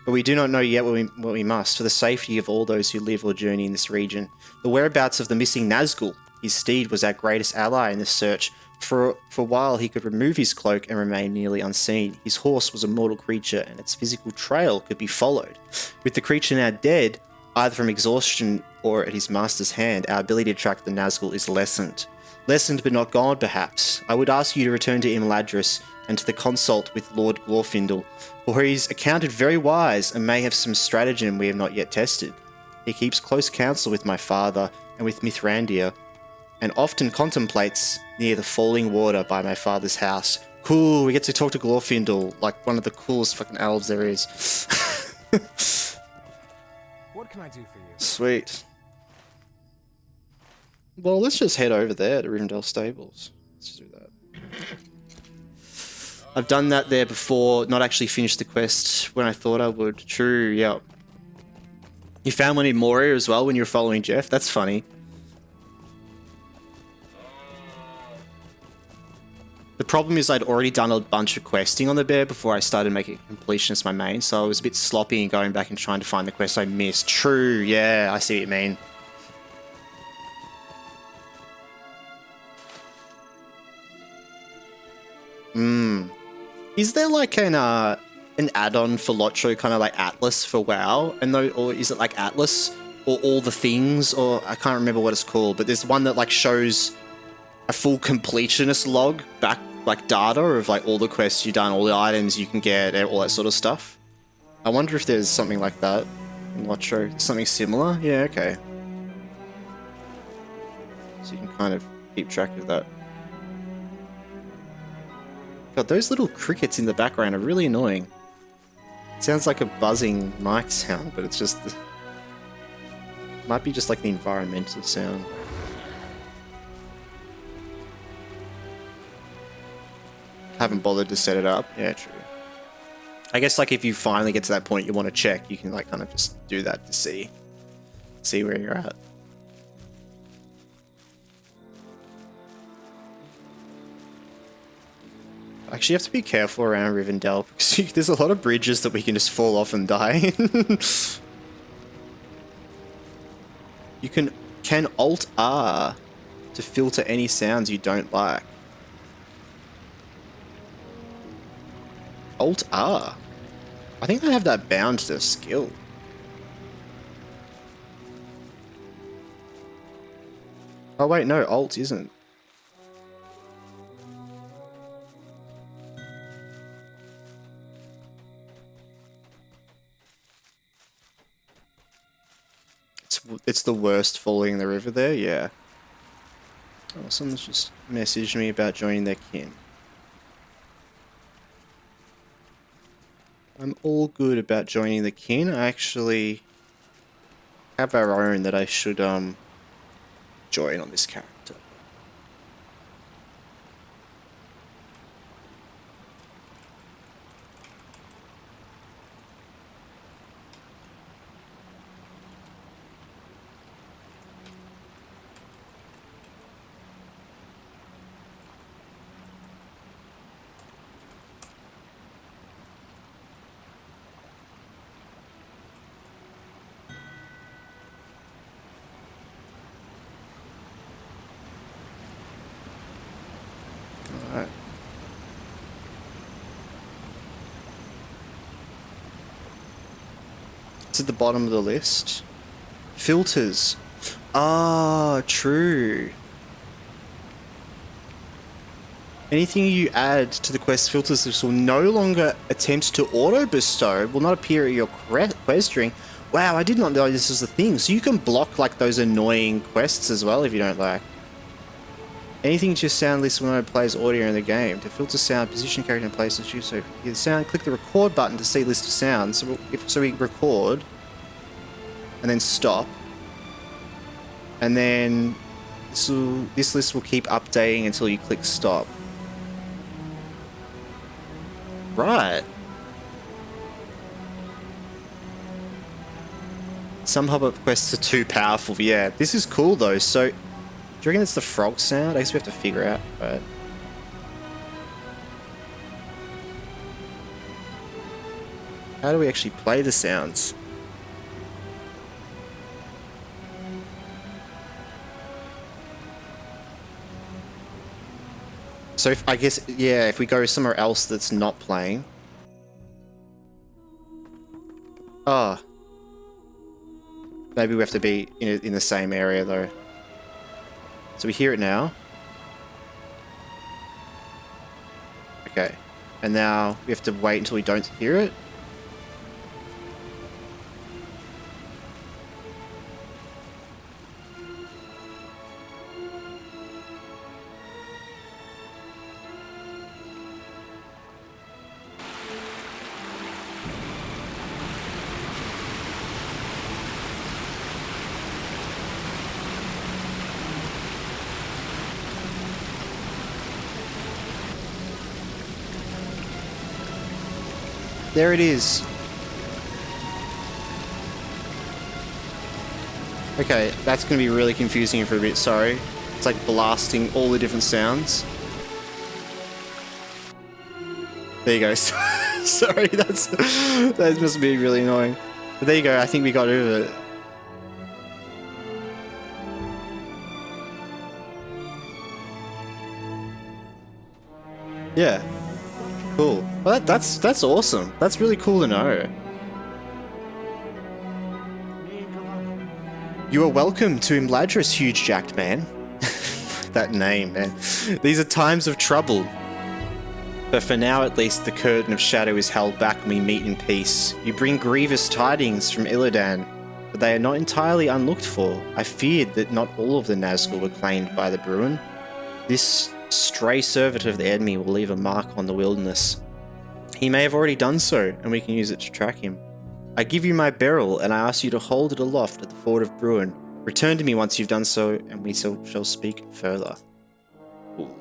but we do not know yet what we must for the safety of all those who live or journey in this region. The whereabouts of the missing Nazgul, his steed, was our greatest ally in this search. For a while he could remove his cloak and remain nearly unseen. His horse was a mortal creature and its physical trail could be followed. With the creature now dead, either from exhaustion or at his master's hand, our ability to track the Nazgul is lessened. Lessened but not gone, perhaps. I would ask you to return to Imladris and to the consult with Lord Glorfindel, for he is accounted very wise and may have some stratagem we have not yet tested. He keeps close counsel with my father and with Mithrandir, and often contemplates near the falling water by my father's house. Cool, we get to talk to Glorfindel, like one of the coolest fucking elves there is. What can I do for you? Sweet. Well, let's just head over there to Rivendell Stables. Let's just do that. I've done that there before, not actually finished the quest when I thought I would. True, yeah. You found one in Moria as well when you were following Jeff? That's funny. The problem is I'd already done a bunch of questing on the bear before I started making completionist my main, so I was a bit sloppy in going back and trying to find the quest I missed. True, yeah, I see what you mean. Is there like an add-on for LOTRO, kind of like Atlas for WoW? Or is it like Atlas or All the Things, or I can't remember what it's called, but there's one that like shows a full completionist log back, like data of like all the quests you've done, all the items you can get, all that sort of stuff. I wonder if there's something like that in LOTRO, something similar. Yeah, okay. So you can kind of keep track of that. God, those little crickets in the background are really annoying. It sounds like a buzzing mic sound, but it's just... might be just like the environmental sound. Haven't bothered to set it up. Yeah, true. I guess like if you finally get to that point you want to check, you can like kind of just do that to see where you're at. Actually, you have to be careful around Rivendell because there's a lot of bridges that we can just fall off and die in. You can Alt R to filter any sounds you don't like. Alt R. I think I have that bound to the skill. Oh wait, no, Alt isn't. It's the worst falling in the river there, yeah. Oh, someone's just messaged me about joining their kin. I'm all good about joining the kin. I actually have our own that I should join on this character. Alright. It's at the bottom of the list. Filters. Ah, true. Anything you add to the quest filters list will no longer attempt to auto-bestow, will not appear at your quest string. Wow, I did not know this was a thing. So you can block like those annoying quests as well if you don't like. Anything to your sound list when it plays audio in the game. To filter sound, position character in place and choose. So you the sound, click the record button to see list of sounds. So we record and then stop. And then this list will keep updating until you click stop. Right. Some hop-up quests are too powerful. Yeah, this is cool though. So, do you reckon it's the frog sound? I guess we have to figure out, right? How do we actually play the sounds? So if, I guess, yeah, if we go somewhere else that's not playing. Oh. Maybe we have to be in the same area though. So we hear it now. Okay. And now we have to wait until we don't hear it. There it is. Okay, that's going to be really confusing for a bit, sorry. It's like blasting all the different sounds. There you go. Sorry, that must be really annoying. But there you go, I think we got rid of it. Yeah. Cool. Well, that's awesome. That's really cool to know. You are welcome to Imladris, huge jacked man. That name, man. These are times of trouble. But for now, at least, the curtain of shadow is held back and we meet in peace. You bring grievous tidings from Illidan, but they are not entirely unlooked for. I feared that not all of the Nazgul were claimed by the Bruin. This stray servant of the enemy will leave a mark on the wilderness. He may have already done so, and we can use it to track him. I give you my beryl, and I ask you to hold it aloft at the fort of Bruin. Return to me once you've done so, and we shall speak further. Ooh.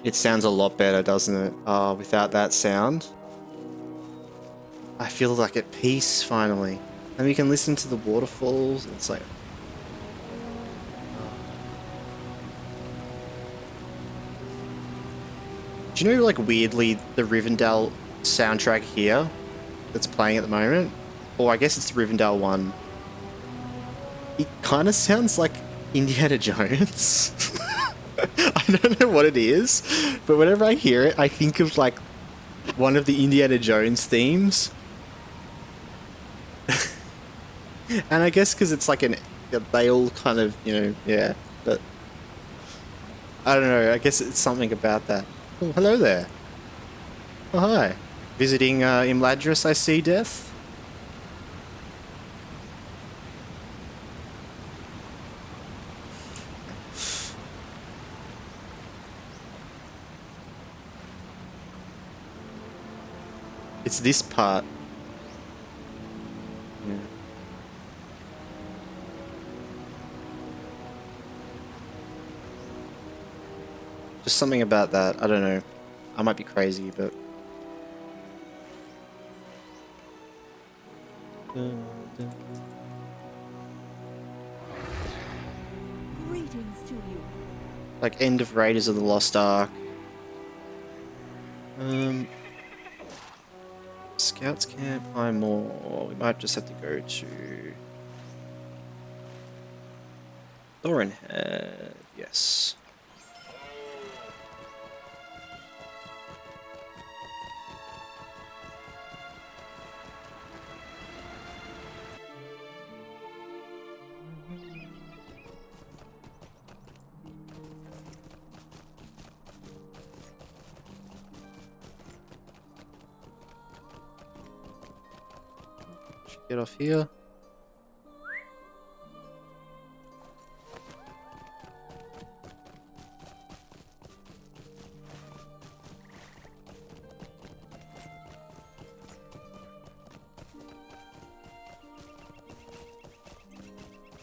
It sounds a lot better, doesn't it? Without that sound. I feel like at peace, finally. And we can listen to the waterfalls. It's like... Do you know, like, weirdly, the Rivendell soundtrack here that's playing at the moment? Or I guess it's the Rivendell one. It kind of sounds like Indiana Jones. I don't know what it is, but whenever I hear it, I think of like one of the Indiana Jones themes. And I guess because it's like they all kind of, you know, yeah, but I don't know, I guess it's something about that. Oh, hello there. Oh, hi. Visiting Imladris, I see, Death. It's this part. Yeah. Just something about that. I don't know. I might be crazy, but... Greetings to you. Like end of Raiders of the Lost Ark. Scouts Camp, Highmore. We might just have to go to Thorinhead. Yes. Get off here.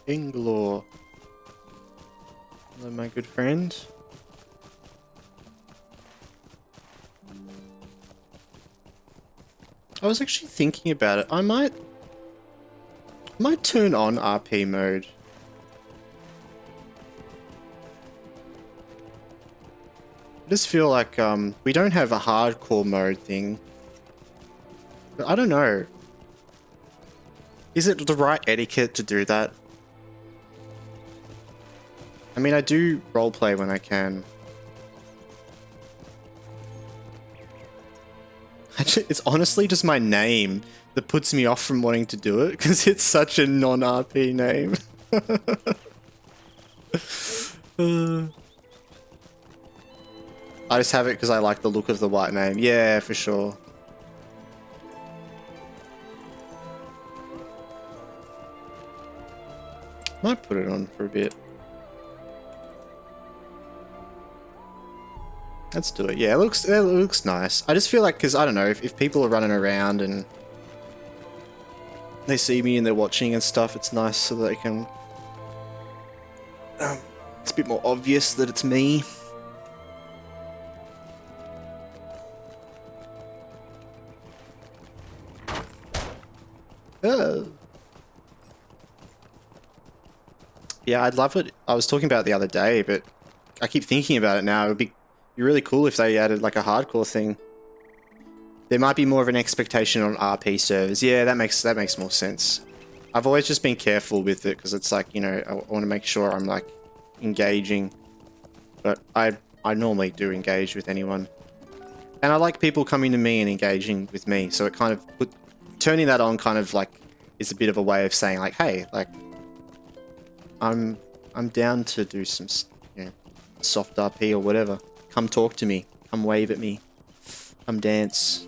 Inglor. Hello, my good friend. I was actually thinking about it. I might turn on RP mode. I just feel like we don't have a hardcore mode thing. But I don't know. Is it the right etiquette to do that? I mean, I do roleplay when I can. Actually, it's honestly just my name that puts me off from wanting to do it, because it's such a non-RP name. I just have it because I like the look of the white name. Yeah, for sure. Might put it on for a bit. Let's do it. Yeah, it looks nice. I just feel like, because I don't know, if people are running around and they see me and they're watching and stuff, it's nice so that they can... it's a bit more obvious that it's me. Oh. Yeah, I'd love it. I was talking about it the other day, but I keep thinking about it now. It would be really cool if they added like a hardcore thing. There might be more of an expectation on RP servers. Yeah, that makes more sense. I've always just been careful with it because it's like, you know, I want to make sure I'm like engaging. But I normally do engage with anyone. And I like people coming to me and engaging with me. So it kind of turning that on kind of like is a bit of a way of saying like, hey, like I'm down to do some, you know, soft RP or whatever. Come talk to me. Come wave at me. Come dance.